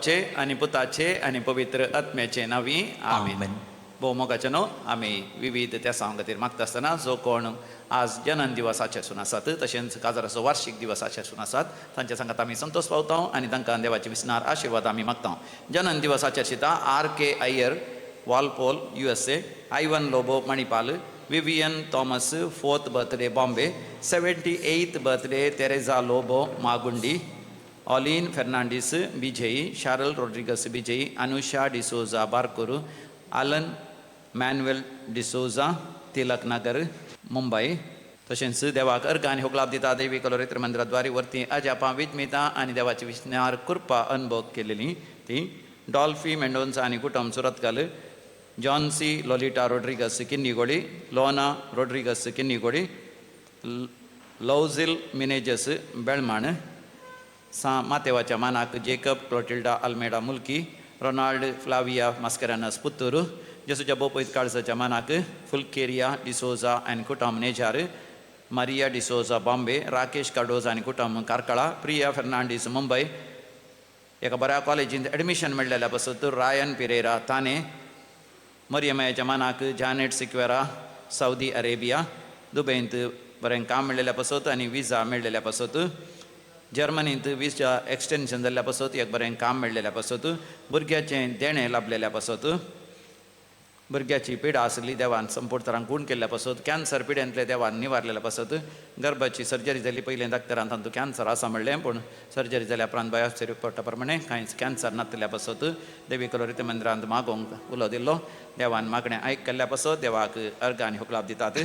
बापाचे आनी पुताचे आनी पवित्र आत्म्याचे नांवी आमीन. आमेन. भोव मोगाचें न्हू आमी विविध त्या सांग खातीर मागता आसतना जो कोण आज जनन दिवसाचेसून आसात तशेंच काजाराचो वार्षिक दिवसाचेसून आसात तांच्या सांगात आमी संतोश पावता आनी तांकां देवाचे विस्नार आशिर्वाद आमी मागता. जनन दिवसाचेर शिता RK Iyer Walpole USA, Ivan Lobo Manipal, Vivian Thomas 4th birthday Bombay, 78th birthday Teresa Lobo Magundi, Aline Fernandes Bejai, शारल रोड्रिगस बिजेई, अनुषा डिसोजा बारकूर, आलन मॅन्युएल डिसोजा तिलक नगर मुंबई. तशेंच देवाक अर्घ आनी होगलाप दिता देवी कलोरित्र मंदिराद्वारे वर्ती अजापां विजमिता आनी देवाची विस्नार कृपा अनुभव केलेली ती डॉल्फी मेंडोन्सा आनी कुटुंब सुरतकाल, जॉन्सी लोलिटा रोड्रिगस किन्नीगोडी, लोना रोड्रिगस किन्नीगोडी, लौझिल मिनेजस बेळमाण, मातेवाच्या मानाक जेकब क्लोटिल्डा अल्मेडा मुल्की, रोनाल्ड फ्लाविया मास्केरानस पुत्तूर, जेसूच्या बोपयत काळजाच्या मानाक फुलकेरिया डिसोजा आनी कुटुंब नेजार, मारिया डिसोजा बॉम्बे, राकेश कार्डोज आनी कुटुंब कारकळा, प्रिया फेर्नांडीस मुंबय, एका बऱ्या कॉलेजींत एडमिशन मेळ्ळेल्या पासत रायन पिरेरा ताने, मरियमायाच्या मानाक जानेट सिक्वेरा सौदी अरेबिया, दुबयंत बरें काम मेळ्ळेल्या पासत आनी विजा मेळ्ळेल्या पासत, जर्मनींत विजा एक्सटेन्शन जाल्ल्या पासत एक बरें काम मेळ्ळेल्या पासत, भुरग्याचें देणें लाभलेल्या पासत, भुरग्याची पिडा आसली देवान संपूर्ण तरान गूण केल्ल्या पासत, कॅन्सर पिड्यांतले देवान निवारलेल्या पासत, गर्भाची सर्जरी जाली पयलें डाक्टरान तातूंत कॅन्सर आसा म्हणलें पूण सर्जरी जाल्या उपरांत बायोप्सी रिपोर्टा प्रमाणे कांयच कॅन्सर नासल्या पासत देवी कलोरित्र मंदिरांत मागोवंक उलो दिल्लो. देवान मागणें आयक केल्ल्या पासत देवाक अर्घ आनी होगलाप दितात.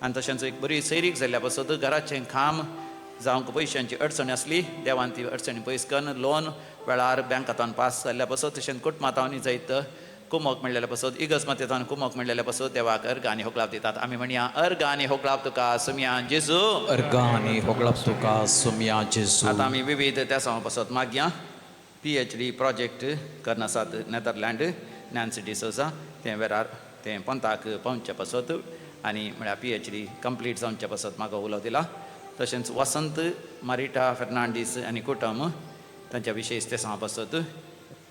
आनी तशेंच एक बरी सैरीक जाल्ल्या पासत घराचें काम जावंक पयशांची अडचण आसली देवान ती अडचणी पयस करून लोन वेळार बँकांतान पास जाल्ल्या पासत तशेंच कुटुंबांतांनी जायत कुमोक मेळ्ळेल्या पासत इगस मातयेतान कुमोक मेळ्ळेल्या पासत देवाक अर्घ आनी होगलाप दितात. आमी म्हणया अर्घ आनी होगलाप तुका सुमया जेजू. अर्घ आनी होगलाप तुका सुमया जेजू. आतां आमी विविध त्या सांग पासत मागया. PhD प्रोजेक्ट करन आसात नेदरलँड नॅन्सी डिसोजा ते वेळार ते पंथाक पावचे पासत आनी म्हळ्यार PhD कंप्लीट जावचे पासत म्हाका उलो दिला. तशेंच वसंत मारिटा फेर्नांडीस आनी कुटुंब तांच्या विशयीच ते सांग पासत.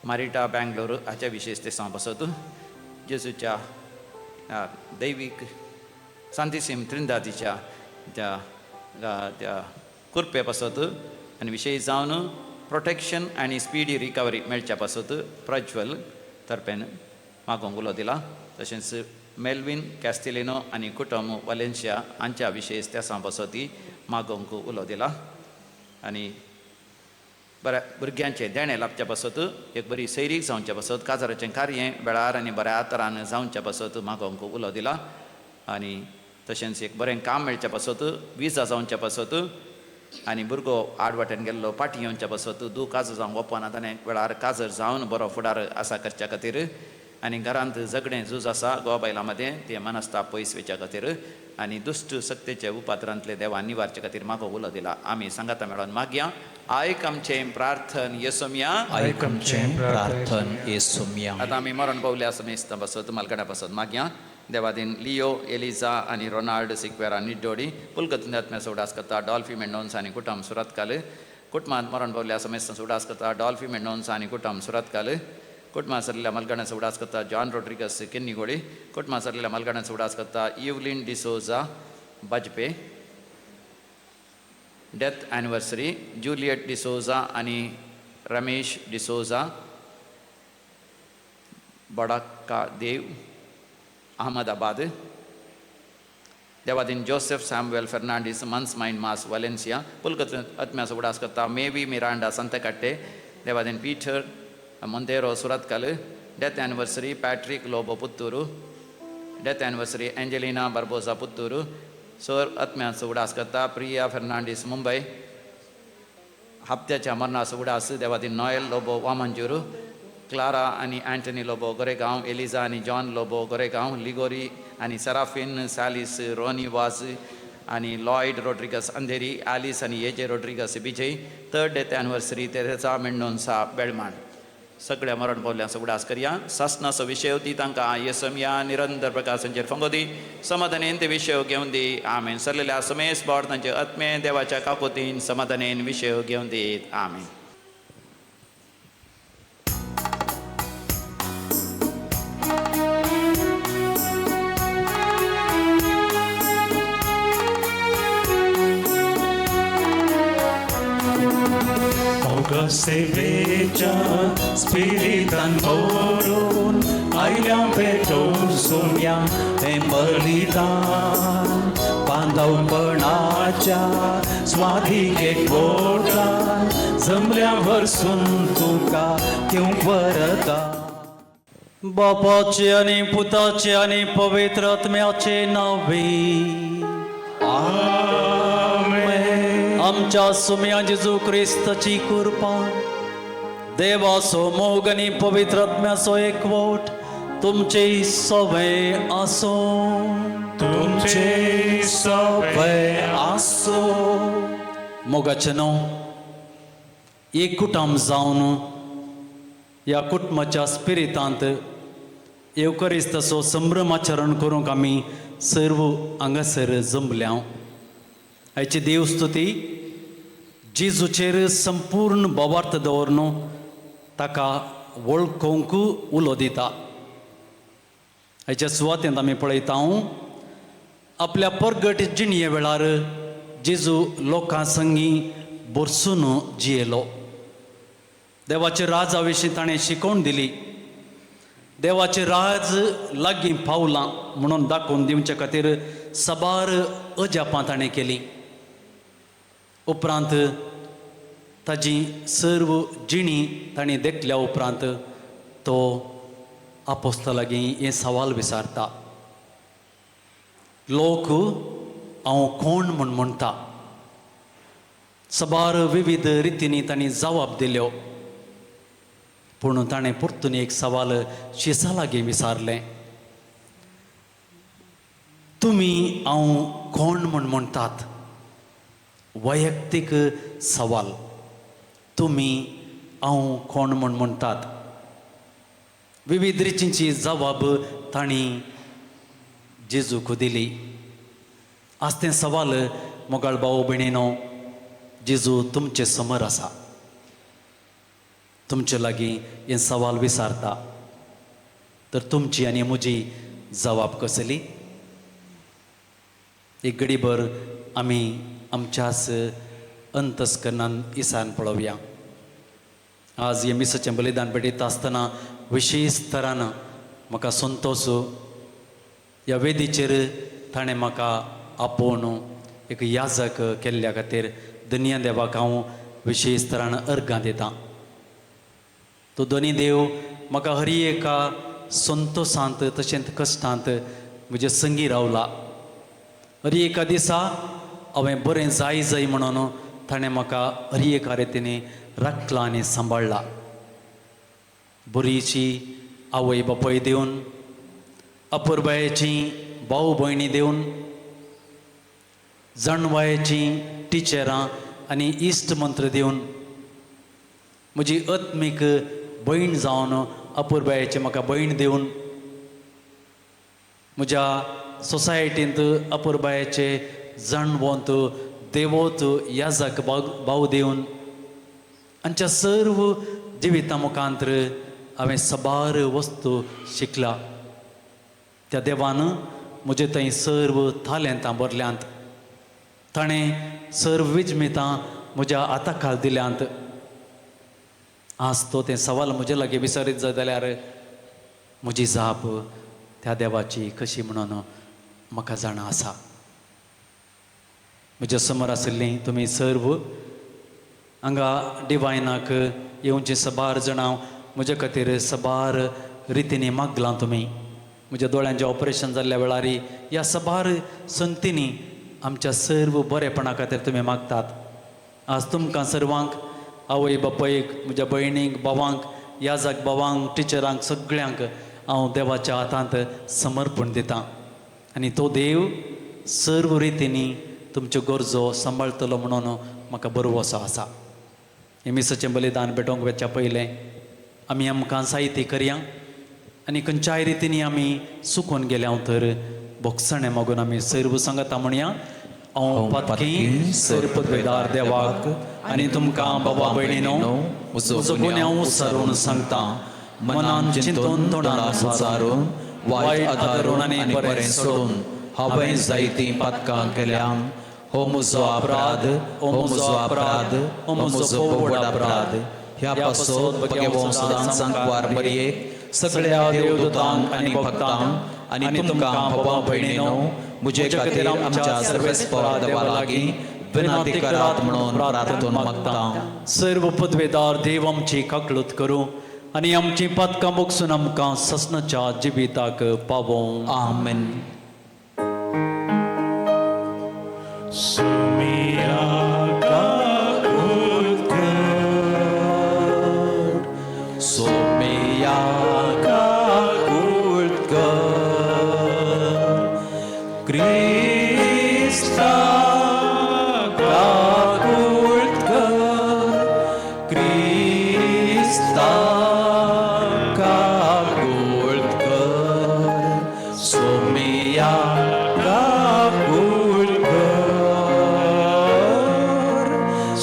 मारिटा बँगलोर हाच्या विशयीच ते सांग पासत. जेजूच्या दैवीक सांतिसीम त्रिंदादीच्या त्या कुरपे पासत आनी विशयी जावन प्रोटेक्शन आनी स्पीडी रिकवरी मेळच्या पासत प्रज्वल तर्फेन मागोवंक उलो दिला. तशेंच मेल्विन कॅस्टिलिनो आनी कुटुंब वालेन्शिया हांच्या विशयीच त्या सांग पासत मागोवंक उलो दिला. आनी बऱ्या भुरग्यांचे देणें लाभच्या पासत एक बरी सैरीक जावच्या पासत काजाराचें कार्य वेळार आनी बऱ्या तरान जावच्या पासत मागोवंक उलो दिला. आनी तशेंच एक बरें काम मेळच्या पासत विजा जावच्या पासत आनी भुरगो आडवाट्यान गेल्लो फाटीं येवच्या पासत काजर जावंक वपना ताणें वेळार काजर जावन बरो फुडार आसा करच्या खातीर आनी घरांत झगडें झूज आसा घोवा बायलां मदें ते मनस्ताप पयस वेच्या खातीर आनी दुश्ट सक्तीचे उपात्रांतले देवान निवारचे खातीर म्हाका उलो दिला. आमी सांगाता मेळोन मागया. आयक आमचें प्रार्थन येसुम्या. आयक आमचें प्रार्थन येसुम्या. आतां आमी मरण पावल्या समेस्त पासत मालगड्या पासत मागया. देवादीन लिओ एलिझा आनी रोनाल्ड सिक्वेरा निड्डोडी पुलकत्म्याचो उडास करता. डॉल्फी मेंडोन्स आनी कुटुंब सुरतकाल कुटुंबांत मरण पावल्या समेस्त उडास करता. डॉल्फी मेंडोन्स आनी कुटुंब सुरतकाल कुटुंबां सरलेल्या मलगड्याचो उडास करता. जॉन रोड्रिगस किन्नीगोडी कुटुंबां सरलेल्या मलगड्याचो उडास करता. Evelyn D'Souza Bajpe death anniversary. Juliet D'Souza आनी रमेश डिसोजा बडाका देव अहमदाबाद. देवादीन जोसेफ सॅम्युएल फेर्नांडीस मन्स माइंड मास वालेन्सिया पुलकत्म्याचो उडास करता. मेवी मिरांडा संतकट्टे. देवादीन Peter Monteiro Surathkal. Death anniversary Patrick Lobo Puttur. Death anniversary Angelina Barboza Puttur. सर आत्म्याचो उडास करता. प्रिया फेर्नांडीस मुंबय. हप्त्याच्या मरणाचो उडास देवादीन नॉयल लोबो वामंजूरू. क्लारा आनी अँटनी लोबो गोरेगांव. एलिझा आनी जॉन लोबो गोरेगांव. लिगोरी आनी सराफिन सॅलिस रोनी वाज आनी लॉयड रोड्रिगस अंधेरी. आलिस आनी येजे Rodrigues Bejai. 3rd death anniversary Teresa Mendonca Belman. सगळ्या मरण पावल्यांचो उडास करया. सासनाचो विशय दी तांकां येसुम्या निरंतर प्रकाशांचेर फंगो दी. समाधानेन ते विशय घेवन दी. आमेन. सरलेल्या समेस बोड तांचे आत्मे देवाच्या काकुतीन समाधानेन विशय घेवन दीत. आमेन. सेवेच्या स्पिरितान भरून आयल्या भेटून सुम्या हे बलिदान बांधवपणाच्या स्वाधीन एक बोटान जमल्या वरसून तुका घेऊ वरदान. बापाचे आणि पुताचे आणि पवित्र आत्म्याचे नावे आमच्या सुम्या जेजू ख्रिस्ताची कृपा देवासो मोग आणि पवित्र आत्म्याचो एकवट तुमचे सवय असो. तुमचे सवय आसो. मोगाचे न्हू एक कुटुंब जावन ह्या कुटुंबाच्या स्पिरितांत येवकरिस्तसो संभ्रमाचरण करूंक आमी सर्व हांगासर जमल्या. आयची देवस्तुती जेजूचेर संपूर्ण बोवार्थ दवरून ताका वळखूंक उलो दिता. हाच्या सुवातेंत आमी पळयता आपल्या परगट जिणये वेळार जेजू लोकां संगी बरसून जियेलो. देवाचे राजा विशीं ताणें शिकोवन दिली. देवाचे राज लागीं पावलां म्हणून दाखोवन दिवचे खातीर सबार अजापां ताणें केली. उपरांत ताजी सर्व जिणी ताणें देखल्या उपरांत तो आपोस्तलागीं हे सवाल विचारता. लोक हांव कोण म्हूण म्हणटा. सबार विविध रितींनी तांणी जबाब दिल्यो. पूण ताणें परतून एक सवाल शिसा लागीं विचारलें. तुमी हांव कोण म्हूण म्हणटात. वैयक्तीक सवाल. तुमी हांव कोण म्हूण म्हणटात. विविध रितींची जबाब तांणी जेजूक दिली. आज तें सवाल मोगाळ भाऊ भयणीनो जेजू तुमचे समोर आसा. तुमचे लागीं हे सवाल विचारता तर तुमची आनी म्हजी जबाब कसली. एक घडीभर आमी आमच्याच अंतस्करणान इसान पळोवया. आज हे मिसाचें बलिदान पेटयता आसतना विशेश तरान म्हाका संतोश ह्या वेदीचेर ताणें म्हाका आपोवन एक याजक केल्ल्या खातीर दुनिया देवाक हांव विशेश तरान अर्गां दितां. तो दोनी देव म्हाका हर एका संतोशांत तशेंच कश्टांत म्हजे संगी रावला. हर एका दिसा हांवें बरें जाय जाय म्हणून ताणें म्हाका हर एका रितींनी राखला आनी सांबाळला. बरीची आवय बापाय दिवन अपुरबायेची भाऊ भयणी दिवन जाणवायेची टिचरां आनी इश्ट मंत्र दिवन म्हजी आत्मीक भयण जावन अपुरबायेची म्हाका भयण दिवन म्हज्या सोसायटींत अपुरबायेचे जाणवंत देवोत याजक भाव दिवन आमच्या सर्व जिविता मुखांतर हांवें सबार वस्तू शिकला. त्या देवान म्हजे थंय सर्व तालेंतां भरल्यांत. ताणें सर्व विजमितां म्हज्या हाताखाल दिल्यांत. आज तो तें सवाल म्हजे लागीं विचारीत जाय जाल्यार म्हजी जाप त्या देवाची कशी म्हणून म्हाका जाणा आसा. म्हज्या समोर आशिल्लीं तुमी सर्व हांगा डिवायनाक येवचे सबार जाणां म्हजे खातीर सबार रितींनी मागलां. तुमी म्हज्या दोळ्यांचें ऑपरेशन जाल्ल्या वेळार ह्या सबार संतींनी आमच्या सर्व बरेपणा खातीर तुमी मागतात. आज तुमकां सर्वांक आवय बापायक म्हज्या भयणीक भावांक याजक भावांक टिचरांक सगळ्यांक हांव देवाच्या हातांत समर्पण दितां. आनी तो देव सर्व रितींनी तुमच्यो गरजो सांबाळटलो म्हणून म्हाका भरवोसो आसा. हे मिसाचें बलिदान पेटोवंक वचच्या पयलें आमी आमकां साहित्य करया आनी खंयच्याय रितींनी आमी सुकून गेल्या तर भोगसणें मागून आमी सर्व सांगता म्हणया. हांव पातकी सर्पद्वेदार देवाक आनी तुमकां बाबा भयणीनो म्हजो गुन्यांव सारून सांगता. मनान चिंतून तोंडान विचारून वायट आदारून आनी बरें सोडून हांवें जायतीं पातकां केल्या. हो म्हजो अपराध, हो म्हजो अपराध, हो म्हजो व्हड अपराध. ह्या पासत म्हगे वंशजांक वार बरयेक सगळ्या देवदूतांक आनी भक्तांक आनी तुमकां भावा भयणीनो म्हजे खातीर आमच्या सर्वेस्परा देवा लागीं विनंती करात म्हणून प्रार्थना मागता. सर्व पदवेदार देव आमची काकलूत करूं आनी आमची पातकां मोगसून आमकां ससनाच्या जिविताक पावों. आमेन. सुमिया काकूत कर, सोमिया काकूत कर, क्रिस्ता काकूत कर, क्रिस्ता काकूत कर, सोमिया काकूत कर,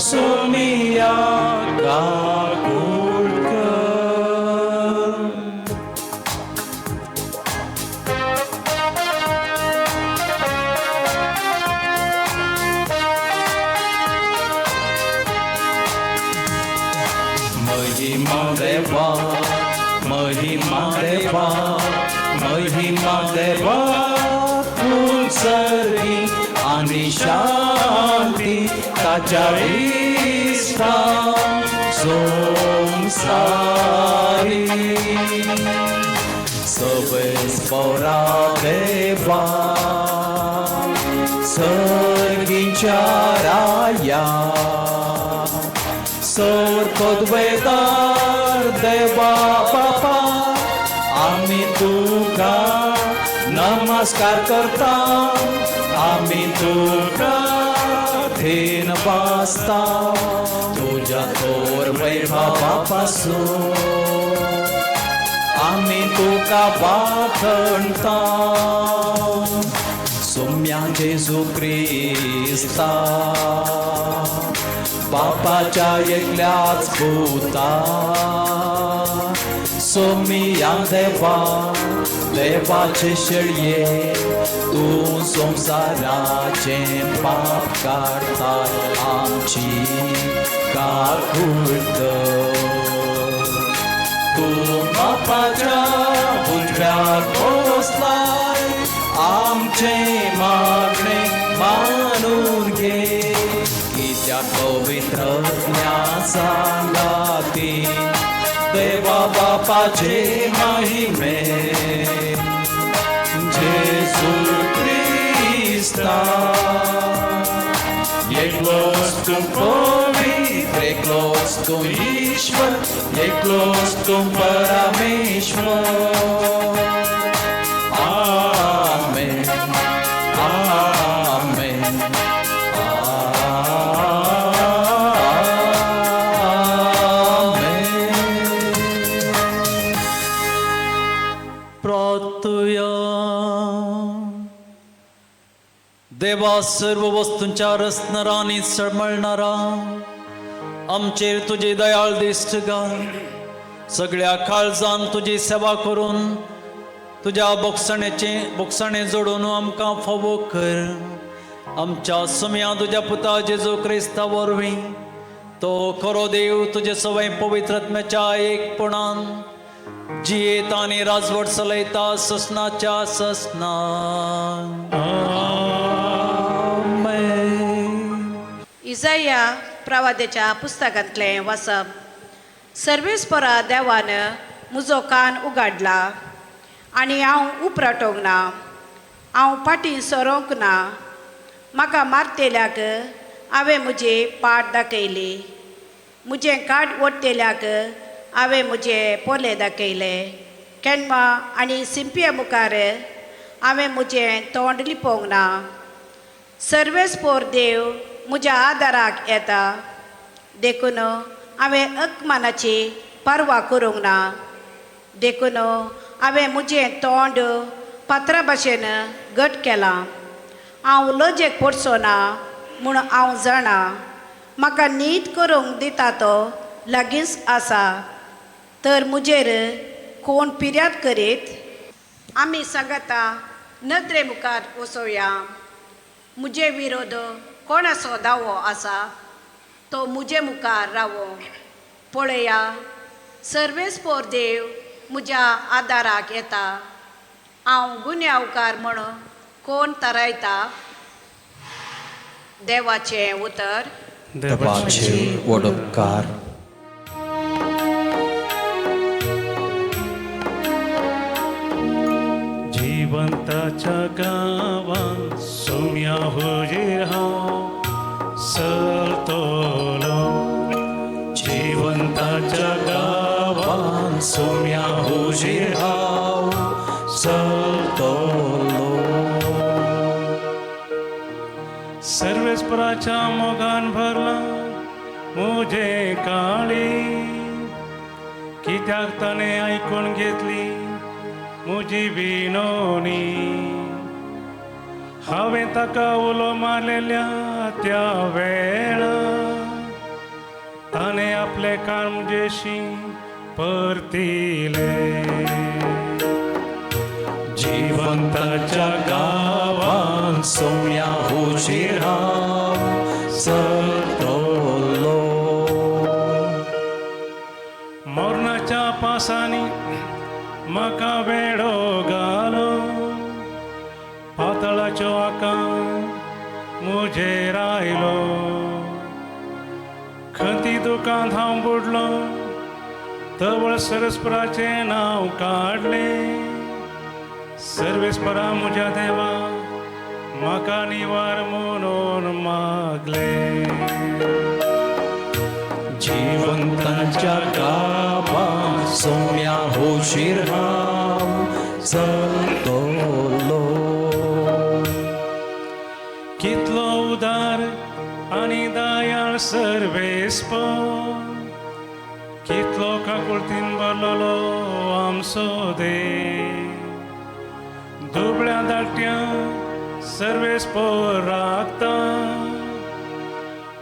सोमिया काकूत कर. महिमा देवा, महिमा देवा, महिमा देवा, कुलसरी आणि शांती ताच्या इष्टा संसारी. सर्वेस्परा देवा, सर्गीच्या राया, सर पदवेदार देवा बापा, आम्ही तुका नमस्कार करता, आम्ही तुका थेन वाचता, तुझ्या थोर वैभवापासून आम्ही तुका वाखणता. सोम्या जेजू क्रिस्ता, बापाच्या एकल्याच पुता, सोमिया देवा, देवाचे शेळये, तू संसाराचे पाप काढता आमची काकूत. तू बापाच्या उजव्यात बसलाय, आमचे मागणे मानून घे, त्या पवित्र सांगाती देवा बापाचे महिमे. जेसू क्रिस्ता, एकलोच तू पवित्र, एकलोच तू ईश्वर, एकलोच तू परमेश्वर. आमेन, आमेन. देवा, सर्व वस्तूंच्या रचणारा आणि सळमळणारा, आमचेर तुझी दयाळ दिश्ट घाल. सगळ्या काळजान तुझी सेवा करून तुझ्या बोगसणे जोडून आमकां फावो कर. आमच्या सुम्या तुझ्या पुता जेजू क्रिस्ता वरवीं तो खरो देव तुझे सवय पवित्रत्म्याच्या एकपणान जियेत आनी राजवट चलयता ससनाच्या ससना. इसाया प्रवाद्याच्या पुस्तकांतलें वाचप. सर्वेस्परा देवान म्हजो कान उगाडला आनी हांव उपराटोंक ना, हांव फाटीं सरोंक ना. म्हाका मारतेल्याक हांवें म्हजे पाट दाखयली, म्हजें काड ओडतेल्याक हांवें म्हजे पोले दाखयले. केन्ना आनी सिंपये मुखार हांवें म्हजें तोंड लिपोवंक ना. सर्वेस्पोर देव म्हज्या आदाराक येता, देखून हांवें अकमानाची पर्वा करूंक ना. देखून हांवें म्हजें तोंड पात्रा भाशेन घट केलां. हांव लजेक पडचो ना म्हूण हांव जाणा. म्हाका न्हीद करूंक दिता तो लागींच आसा, तर म्हजेर कोण पिर्याद करीत. आमी सांगता नदरे मुखार वचोवया. म्हजे विरोध कोणाचो दावो आसा तो मुजे मुखार रावो. पळया, सर्वेस्पोर देव म्हज्या आदाराक येता. हांव गुन्यांवकार म्हणून कोण तरायता? देवाचें उतर. देवाचे वडोपकार. जिवंताच्या गावात सोम्या हुजीर हांव सरतलो. जिवंताच्या गावात सोम्या हुजीर हांव सरतलो. सर्वेस्पराच्या मोगान भरला मुझे काळी. कित्याक ताणें आयकून घेतली मुजी विनोनी. हांवें ताका उलो मारलेल्या त्या वेळा ताणें आपले कान मुजेशी परतिले. जिवंताच्या गावात सोम्या हुजीर हांव सरतलो. मरणाच्या पासांनी म्हाका वेडो घालो. पातळाच्यो आकांत मुजेर आयलो. खंती दुकांत हांव बुडलो तवळ सर्वेस्पराचें नांव काडलें. सर्वेस्परा म्हज्या देवा म्हाका निवार म्हणून मागले. जिवंतांच्या गावात सोम्या हुजीर हांव सरतलो. कितलो उदार आनी दयाळ सर्वेस्पर. कितलो काकुळतीन भरलेलो आमचो देव. दुबळ्या धाकट्या सर्वेस्पर राखता.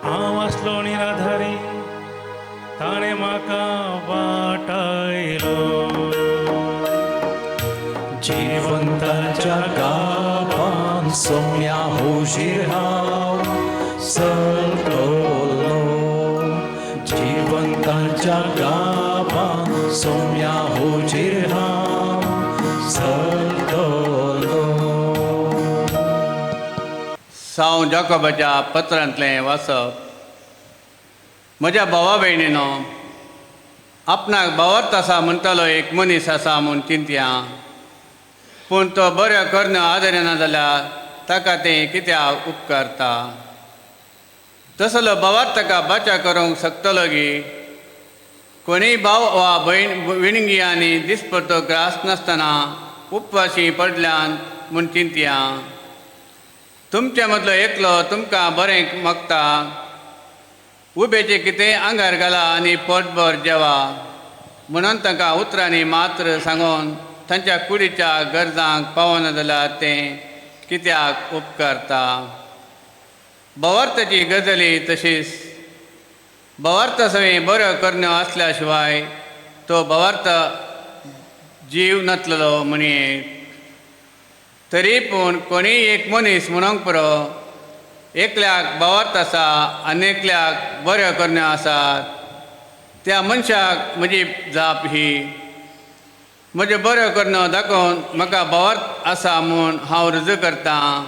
हांव आसलो निराधारी ताणें म्हाका वाटायलो. जिवंतांच्या गावात सोम्या हुजीर हांव सरतलो. जिवंतांच्या गावात सोम्या हुजीर हांव सरतलो. साव जाकोबाच्या पत्रांतलें वाचप. म्हज्या भावा भयणीनो, आपणाक भावार्थ आसा म्हणटालो एक मनीस आसा म्हूण चिंतया. पूण तो बऱ्यो कर्ण आदरिना जाल्यार ताका तें कित्याक उपकारता. तसलो भावार्थ ताका बाचा करूंक शकतलो गी. कोणीय भाव वा विणगी आनी दिसपरतो ग्रास नासतना उपवासी पडल्यान म्हूण चिंतया. तुमच्या मदलो एकलो तुमकां बरें मागता. उबेचें कितें आंगार घाला आनी पोटभर जेवा म्हणून तांकां उतरांनी मात्र सांगून तांच्या कुडीच्या गरजांक पावना जाल्यार तें कित्याक उपकारता. भावार्थाची गजाली तशीच. भावार्थ सगळें बऱ्यो करणो आसल्या शिवाय तो भावार्थ जीव नासलेलो म्हणये. तरी पूण कोणीय एक मनीस म्हणूंक पुरो एकल्याक भावार्थ आसा आनी एकल्याक बऱ्यो करणो आसात. त्या मनशाक म्हजी जाप ही. म्हज्यो बऱ्यो करणो दाखोवन म्हाका भावार्थ आसा म्हूण हांव रुजू करतां.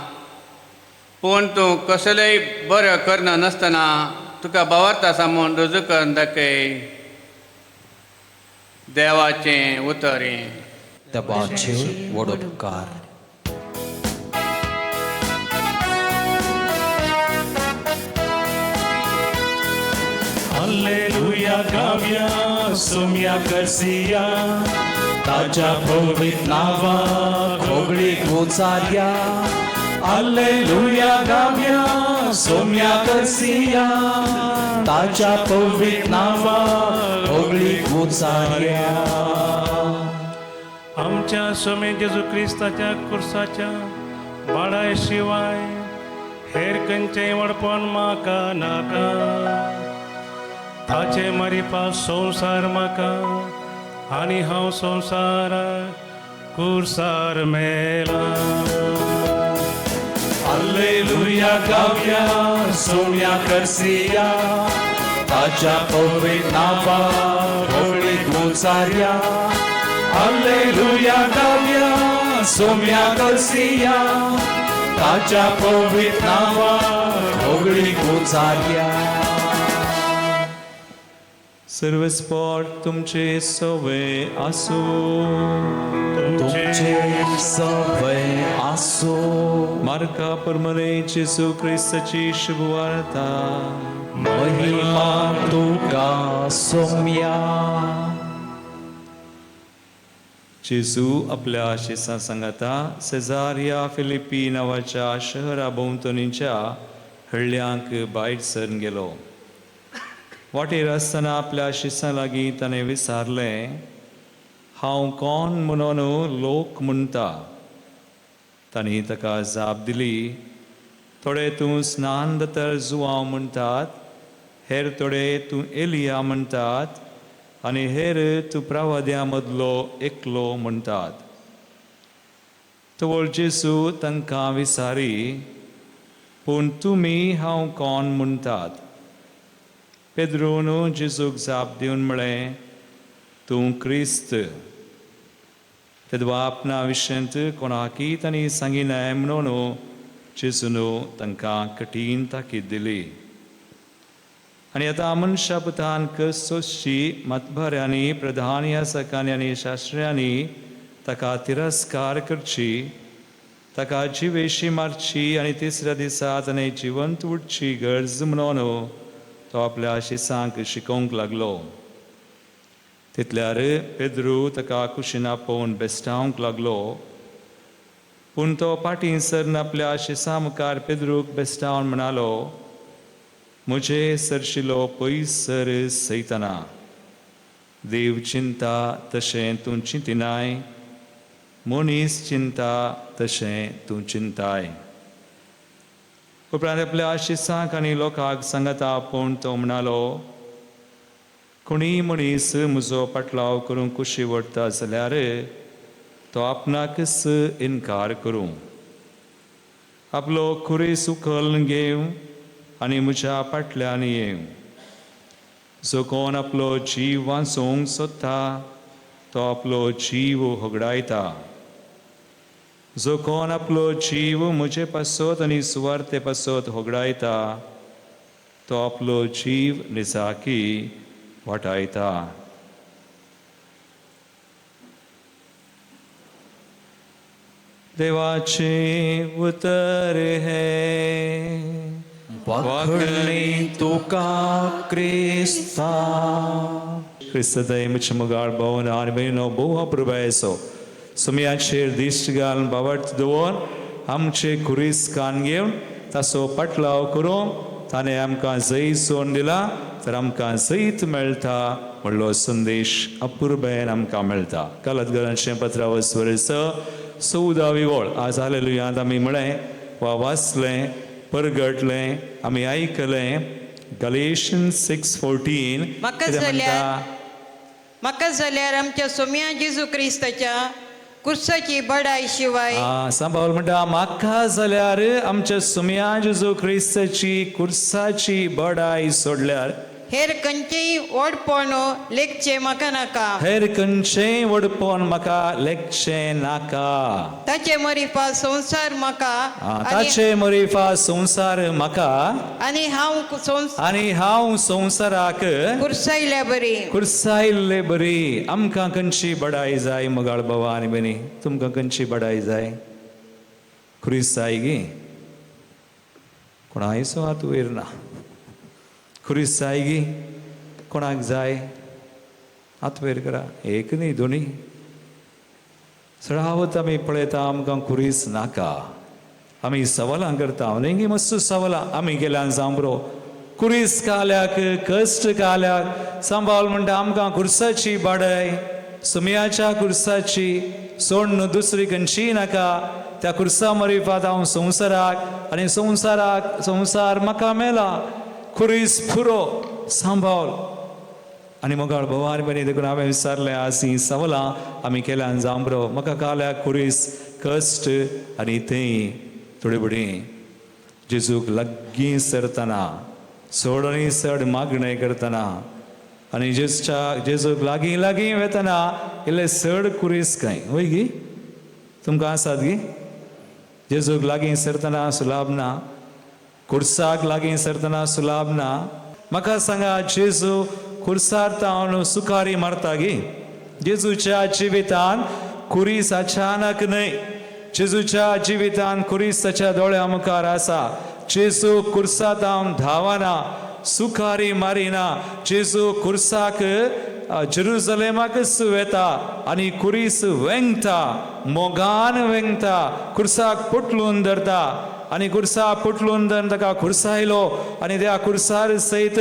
पूण तूं कसलोय बऱ्यो करणो नासतना तुका भावार्थ आसा म्हूण रुजू करून दाखय. देवाचें उतर हें. देवाचे वडोपकार. हालेलुया गावया सोम्या करसिया. ताच्या पवित्र नावाक होगळी उचालया. हालेलुया गावया सोम्या करसिया. ताच्या पवित्र नावाक होगळी उचालया. आमच्या स्वामी जेजू क्रिस्ताच्या कुर्साच्या बाळाय शिवाय हेर खंयचेय वडपण म्हाका नाका. ताचे मरिपा संवसार म्हाका आनी हांव संवसाराक कुर्सार मेला. Alleluia गावया सोम्या करसिया ताच्या पवित्र नावार होळी गुचार्या Alleluia गावया सोम्या करसिया ताच्या पवित्र नावार होळी गुचार्या सर्व स्पॉट तुमचे सवय असो तुमचे सवय असो मार्का परमने जेसू ख्रिस्ताची शुभवार्ता महिमा तुका सोम्या जेजू आपल्या शिष्यां सांगता सेजारिया फिलिपी नावाच्या शहरा भोंवतणीच्या हळल्यांक भायर सरून गेलो वाटेर आसतना आपल्या शिष्यां लागीं ताणें विचारलें हांव कोण म्हणून लोक म्हणटा तांणी ताका जाप दिली थोडे तूं स्नान दोतोर जुआंव म्हणटात हेर थोडे तूं एलिया म्हणटात आनी हेर तूं प्रवाद्यां मदलो एकलो म्हणटात तवळ जेजू तांकां विचारी पूण तुमी हांव कोण म्हणटात पेद्रोन जेजूक जाप दिवन म्हळें तूं क्रिस्त तेदवा आपणा विशयंत कोणाकीय तांणी सांगिनाय म्हणून जेजून तांकां कठीण ताकीद दिली आनी आतां मनशा पुतान सोंसची मतभऱ्यांनी प्रधान यासकांनी आनी शास्त्र्यांनी ताका तिरस्कार करची ताका जिवेशी मारची आनी तिसऱ्या दिसा ताणें जिवंत उठची गरज म्हणून तो आपल्या शिष्यांक शिकोवंक लागलो तितल्यार पेद्रू ताका कुशीन आपोवन बेस्टावंक लागलो पूण तो फाटीं सरून आपल्या शिष्यां मुखार पेद्रूक बेस्टावन म्हणालो म्हजे सरशिलो पयस सर सैताना देव चिंता तशें तूं चिंतिनाय मनीस चिंता तशें तूं चिंताय उपरांत आपल्या शिष्यांक आनी लोकांक सांगता पूण तो म्हणालो कोणीय मनीस म्हजो पाटलाव करूंक कुशी वडटा जाल्यार तो आपणाकच इन्कार करूं आपलो खुरीस उखल घेवं आनी म्हज्या फाटल्यान येवं जो कोण आपलो जीव वाचोवंक सोदता तो आपलो जीव होगडायता जो कोण आपलो जीव म्हजे पासत आनी सुवार्ते पासत होगडायता तो आपलो जीव निजाकी वाटायता देवाचे उतर हे वाखणी तुका क्रिस्ता क्रिस्तदय मुझे मुगाळ भवन आनी बहिणो भोव प्रभयसो सुमयाचेर दिश्ट घालून बावट दवर आमचे खुरीस कान घेवन ताचो पाटलाव करूं ताणें आमकां जैत सोडून दिला तर आमकां जैत मेळटा म्हणलो संदेश अपुर्बेन आमकां मेळटा कालतगरांचें पत्रावळ वर्स 14वी ओळ आज हालेलुयांत आमी म्हळें वा वाचलें परगटलें आमी आयकलें गलेशियन्स 6:14 म्हाका जाल्यार आमच्या सोम्या जेजू क्रिस्ताच्या कुर्साची बडाय शिवाय सांबाळ म्हणटा म्हाका जाल्यार आमच्या सुमया जेजू क्रिस्ताची कुर्साची बडाय सोडल्यार हेर खंयचेय ओडपण लेखचे म्हाका नाका हेर खंयचेय वडपण म्हाका लेखचें नाका ताचे मरिफा संसार म्हाका ताचे मरिफा संसार म्हाका आनी हांव संसाराक कुर्सायल्ले बरी आमकां खंयची बडाय जाय मोगाळ बाबा आनी बेनी तुमकां खंयची बडाय जाय खुरिसाय गी कोणायचो हात वयर ना खुरिसाय गी कोणाक जाय हात वयर करा एक न्ही दोनी सडावत आमी पळयता आमकां खुरीस नाका आमी सवालां करता न्ही मस्त सवालां आमी गेल्यान जावं बरो खुरीस काल्याक कश्ट काल्याक सांबाळ म्हणटा आमकां खुर्साची बाडाय सुमयाच्या खुर्साची सोडून दुसरी खंयची नाका त्या खुर्सा मरिफात हांव संवसाराक आनी संवसार म्हाका मेला खुरीस पुरो सांबाळ आनी मोगाळ भवानी बनी देखून हांवें विचारलें आज ही सवालां आमी केल्यान जावं बरो म्हाका काल्याक खुरीस कश्ट आनी थंय थोडी बडी जेजूक लागीं सरतना चड चड मागणें करतना आनी जेजूक लागीं लागीं वेतना इल्ले चड कुरीस काय वय गी तुमकां आसात गी जेजूक लागीं सरतना सुलाभ ना खुर्साक लागीं सरतना सुलाभ ना म्हाका सांगा जेजू खुर्सार तावन सुखारी मारता गी जेजूच्या जिवितान कुरीस अचानक न्हय जेजूच्या जिवितान कुरीस ताच्या दोळ्या मुखार आसा जेजू खुर्सा तावन धावना सुखारी मारिना जेजू खुर्साक जेरुसलेमाकच वेता आनी कुरीस वेंगता मोगान वेंगता खुर्साक पुटलून धरता आनी खुर्सा पुटलून धरून ताका खुर्सायलो आनी त्या खुर्सार सयत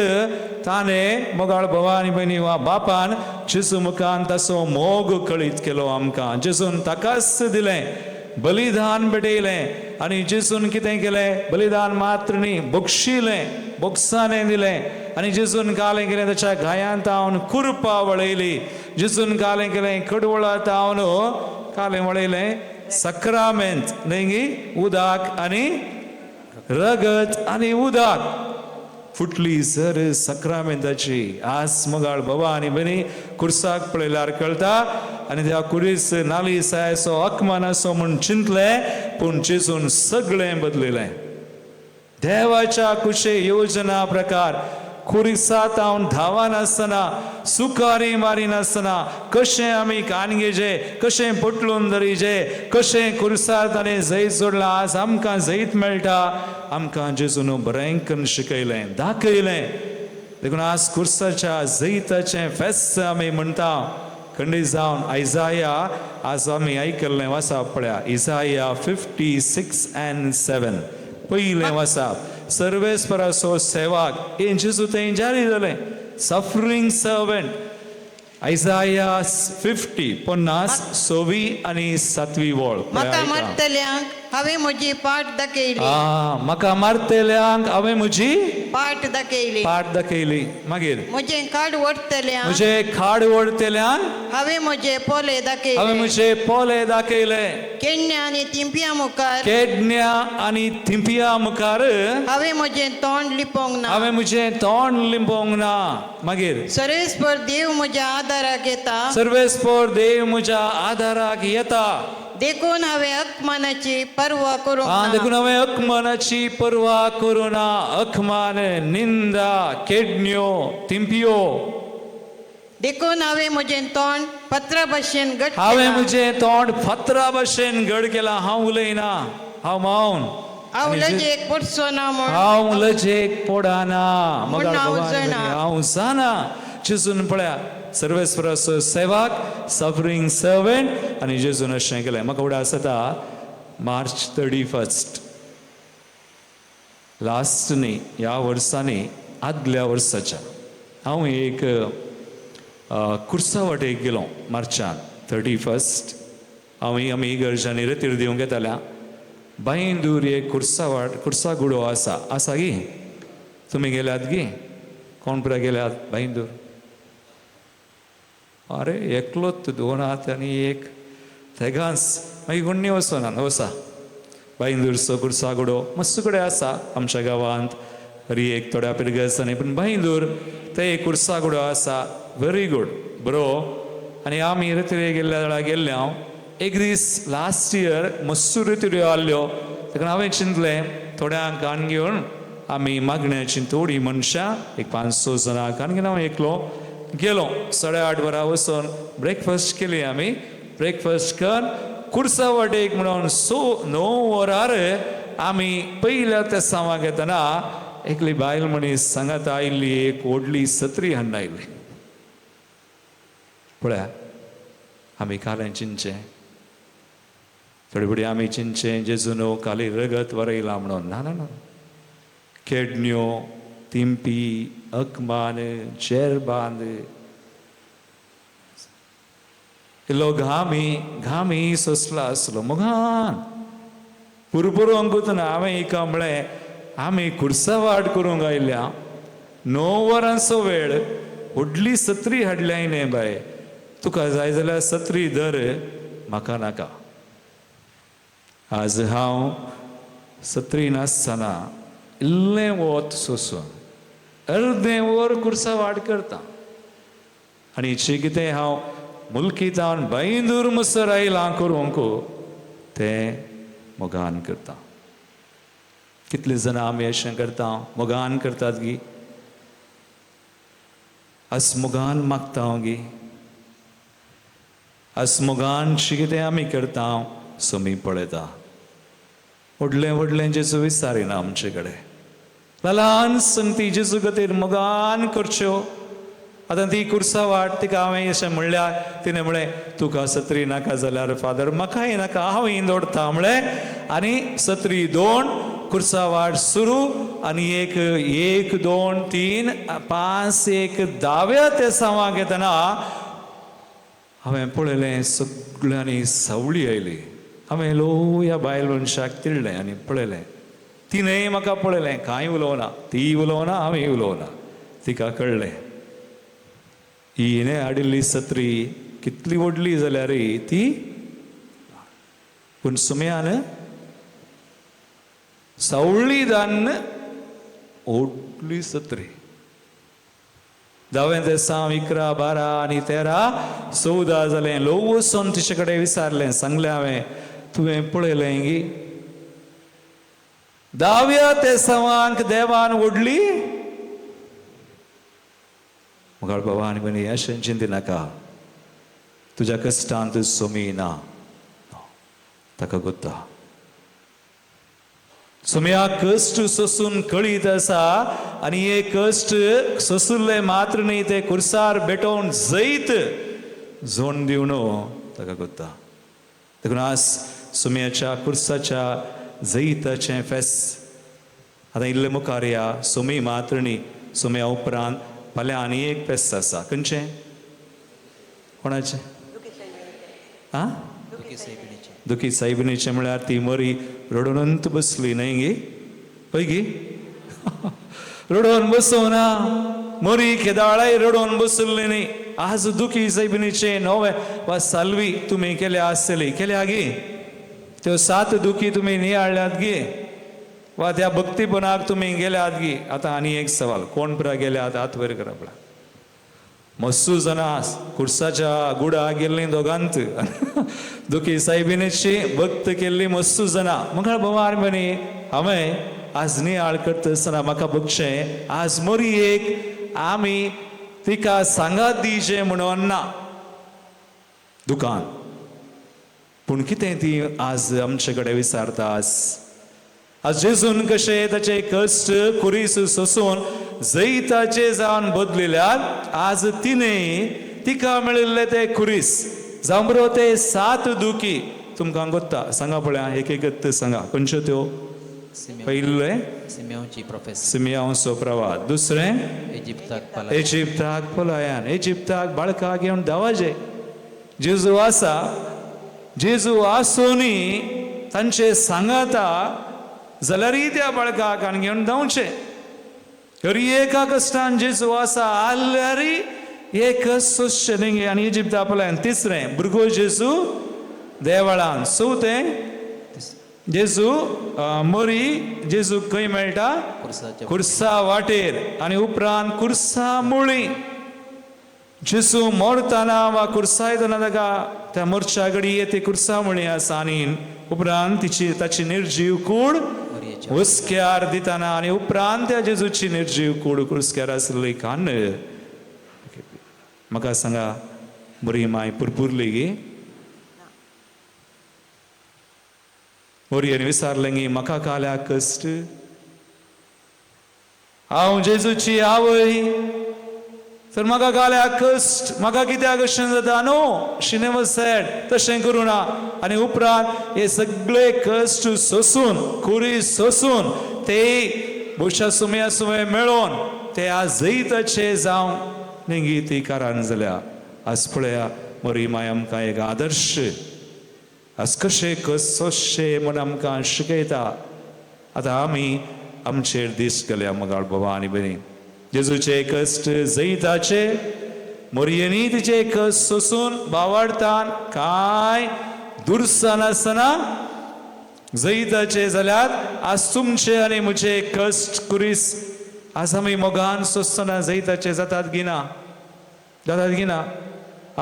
ताणें मोगाळ भवा आनी भयणी वा बापान जेजू मुखान ताचो मोग कळीत केलो आमकां जेजून ताकाच दिलें बलिदान भेटयलें आनी जेजून कितें केलें बलिदान मात्र न्ही बक्षिलें बोक्साने दिलें आनी जेजून कालें केलें ताच्या गायांत तावन कुरपा वळयली जेजून कालें केलें कडवळा तावन कालें वळयलें सक्रामेंत न्हय गी उदक आनी रगत आनी उदक फुटली सर सक्रामेंताची आज मोगाळ भवा आनी भयणी खुर्साक पळयल्यार कळटा आनी त्या कुरीस नाली सायसो अकमान आसो म्हूण चिंतलें पूण जेजून सगळें बदलिलें देवाच्या कुशे योजना प्रकार खुरिसात हांव धावानासतना सुखारी मारिनासतना कशें आमी कानगेचे कशें पटलून धरीचे कशें खुर्सार ताणें जैत जोडलां आज आमकां जैत मेळटा आमकां जेजून बरें करून शिकयलें दाखयलें देखून आज खुर्साच्या जैताचें फेस्त आमी म्हणटा खंडीत जावन आयजाया आज आमी आयकल्लें वाचप पळया इसाया 56:7 पयलें वाचप सर्वेस्पराचो सेवाक हे जेजू थंय जारी जालें सफरींग सर्वंट आयजाया 50 6 आनी 7 वळ म्हाका मारतल्यांक हांवें म्हजी पाट दाखयली म्हाका मारतल्यांक हांवें म्हजी पाट दाखयली मागीर म्हजें खाड ओडतल्यांक म्हजे खाड ओडतल्यांक हांवें म्हजे पोले हांवें म्हजे पोले दाखयले केन्या आनी तिंप्या मुखार केडण्या आनी थिंपिया मुखार हांवें म्हजें तोंड लिपोंक ना हांवें म्हजें तोंड लिंपोंक ना मागीर सर्वेस्पर देव म्हज्या आदाराक येता सर्वेस्पर देव म्हज्या आदाराक येता देखून हांवें अकमानाची पर्वा करूंक ना देखून हांवें अकमानाची पर्वा करूना अकमान निंदा केडण्यो थिंपियो देखून हांवें म्हजें तोंड पत्रा भाशेन घट हांवें म्हजें तोंड फातरा भाशेन घड केलां हांव उलयना हांव मावन हांव लजेक पडचो ना म्हूण हांव लजेक पडाना म्हूण हांव जाणा. हांव जाणा जेजून पळया सर्वेस्पराचो सेवाक सफरींग सर्वंट आनी जेजून अशें केलें म्हाका उडास येता मार्च 31 लास्ट न्ही ह्या वर्सांनी आदल्या वर्साच्या हांव एक कुर्सा वाटेक गेलो मार्चान 31 हांव आमी इगर्जांनी रितीर दिवंक येताल्या बांयदूर एक कुर्सा गुडो आसा गी तुमी गेल्यात गी कोण पुरा गेल्यात बांयदूर अरे एकलोच 2 हात आनी एक तेगांच मागीर कोणी वचना वसा बांयदूरचो कुर्सा गुडो मस्त कडेन आसा आमच्या गांवांत हरी एक थोड्या पिरगसांनी पूण बांयदूर ते एक कुर्सा गुडो आसा व्हेरी गूड बरो आनी आमी रितीरे गेल्ल्या वेळार गेल्ले हांव एक दीस लास्ट इयर मस्तूर रितीऱ्यो आल्यो देखून हांवें चिंतलें थोड्यांक आन घेवन आमी मागण्याची थोडी मनशां एक 5-6 जाणांक आनी घेवन हांव एकलो गेलो 8:30 वरां वचून ब्रेकफास्ट केली आमी ब्रेकफास्ट कर कुर्सा वाटेक म्हणून 9 वरार आमी पयल्या त्या सामाक येतना एकली बायल मनीस सांगात आयिल्ली एक व्हडली सत्री हाडून आयिल्ली पळया आमी कालें चिंचें थोडी फुडें आमी चिंचें जेजून काली रगत वरयलां म्हणून ना ना ना केडण्यो तिंपी अकमान जेरबांद इल्लो घामी सोंसला आसलो मोगान पुरपुरोंक वतना हांवें एका म्हळें आमी कुर्सा वाट करूंक आयल्या 9 वरांचो वेळ व्हडली सत्री हाडल्या न्ही बाय तुका जाय जाल्यार सत्री धर म्हाका नाका आज हांव सत्री नासतना इल्लें वत सोसून अर्दें वर कुर्सा वाट करता आनी कितें हांव मुल्कीतान बैंदूर मुसर आयलां करूंक तें मोगान करता. कितले जाण आमी अशें करता मोगान करतात गी अस मोगान मागता गी अस मोगान कितें आमी करता सोमी पळयता व्हडलें व्हडलें जेजू विचारिना आमचे कडेन ल्हान संगती जेजू खातीर मोगान करच्यो. आतां ती कुर्सा वाट तिका हांवें अशें म्हणल्यार तिणें म्हळें तुका सत्री नाका जाल्यार फादर म्हाकाय नाका हांवूय दवरता म्हळें आनी सत्री 2 कुर्सा वाट सुरू आनी 1 2 3 5 1 10व्या तेसावाक येतना हांवें पळयलें सगळ्यांनी सावळी आयली. हांवें लोया बायल मनशाक तिडलें आनी पळयलें तिणेंय म्हाका पळयलें कांय उलोवना ती उलोवना हांवें उलोवना. तिका कळ्ळें हिणें हाडिल्ली सत्री कितली व्हडली जाल्यार ती पूण सुमयान सावळी दान व्हडली सत्री. 10वें तेसां 11 12 आनी 13 14 जालें. लोक वचून तिचे कडेन विचारलें सांगलें हांवें तुवें पळयलें गी 10व्या तेसावांक देवान व्हडली मुगाळ बाबा आनी म्हणी अशें चिंती नाका तुज्या कश्टांत सोमी ना ताका गोत्ता. सुम्या कश्ट सोसून कळीत आसा आनी हे कश्ट सोसुल्ले मात्र न्ही ते कुर्सार भेटोवन जैत जोड दिवन ताका गोत्ता. देखून आज सुम्याच्या कुर्साच्या जैताचें फेस्त आतां इल्लें मुखार या. सुमी मात्र न्ही सुम्या उपरांत फाल्यां आनी एक फेस्त आसा. खंयचें कोणाचें आं दुखी सायबिणीचें म्हळ्यार ती मरी रडोनंत बसली न्हय गी पळय गी रडोवन बसोना मरी केदाळाय रडोवन बसल्ली न्ही. आज दुखी सायबिणीचे 9 वा सालवी तुमी केल्या आसतली केल्या गे त्यो 7 दुखी तुमी नियाळ्ळ्यात गे वा त्या भक्तीपणाक तुमी गेल्यात गी. आतां आनी एक सवाल कोण पुरा गेल्यात हात वयर करा पळय. मस्सू जाणां कुर्साच्या गुडा गेल्लीं दोगांत दुखी सायबिणीची भक्त केल्ली मस्सू जाणां. मुखार भवार म्हणी हांवें आज नियाळ करता आसतना म्हाका बगचें आज मरी एक आमी तिका सांगात दिवचें म्हणून ना दुकान पूण कितें ती आज आमचे कडेन विचारता. आज जेजून कशें ताचे कश्ट कुरीस सोसून जैताचे जावन बदलिल्यात आज तिणें तिका मेळिल्ले ते कुरीस जावं बरो ते 7 दुखी तुमकां गोत्ता सांगा पळया एक एक सांगा खंयच्यो त्यो. पयलें सिमियोनचो प्रवाद. दुसरें इजिप्ताक पलायन. इजिप्ताक बाळकां घेवन धांवाजे. जेजू आसा जेजू आसोनी तांचे सांगाता जाल्यारय त्या बाळकाक आनी घेवन धांवचें. तरी एका कश्टान जेजू आसा आल्यारय एक सोंसचें न्ही आनी इजिप्ता पलायन. तिसरें भुरगो जेजू देवळान. चवथें जेजू मरी जेजू खंय मेळटा कुर्सा वाटेर आनी उपरांत कुर्सा मुळी. जेजू मोरतना वा कुर्सायतना ताका त्या मोर्चा घडये ती कुर्सा मुळी आसा आनी उपरांत ताची निर्जीव कूड हुस्क्यार दितना आनी उपरांत त्या जेजूची निर्जीव कूड हुस्क्यार आसली कान. म्हाका सांगा बरी माय पुरपुरली गी. मोरयेन विचारलें गी म्हाका काल्या कश्ट हांव जेजूची आवय तर म्हाका काल्या कश्ट म्हाका कित्याक अशें जाता. नो शी नेवर सेड तशें करूं ना. आनी उपरांत हे सगळे कश्ट सोसून कुरी सोसून ते बुशा सुम्या सुमे मेळोन ते आज जैताचे जावं नेंगी ती कारण जाल्या. आज पळया मोरी माय आमकां एक आदर्श आज कशें सोंसचें म्हूण आमकां शिकयता. आतां आमी आमचेर दीस गेल्या मोगाळ बाबा आनी बरी. जेजूचे कश्ट जैताचे मोरयेनी तिचे कश्ट सोसून बावाडतान कांय दुरसां नासतना जैताचे जाल्यार आज तुमचे आनी म्हजे कश्ट कुरीस आज आमी मोगान सोंसतना जैताचे जातात गिना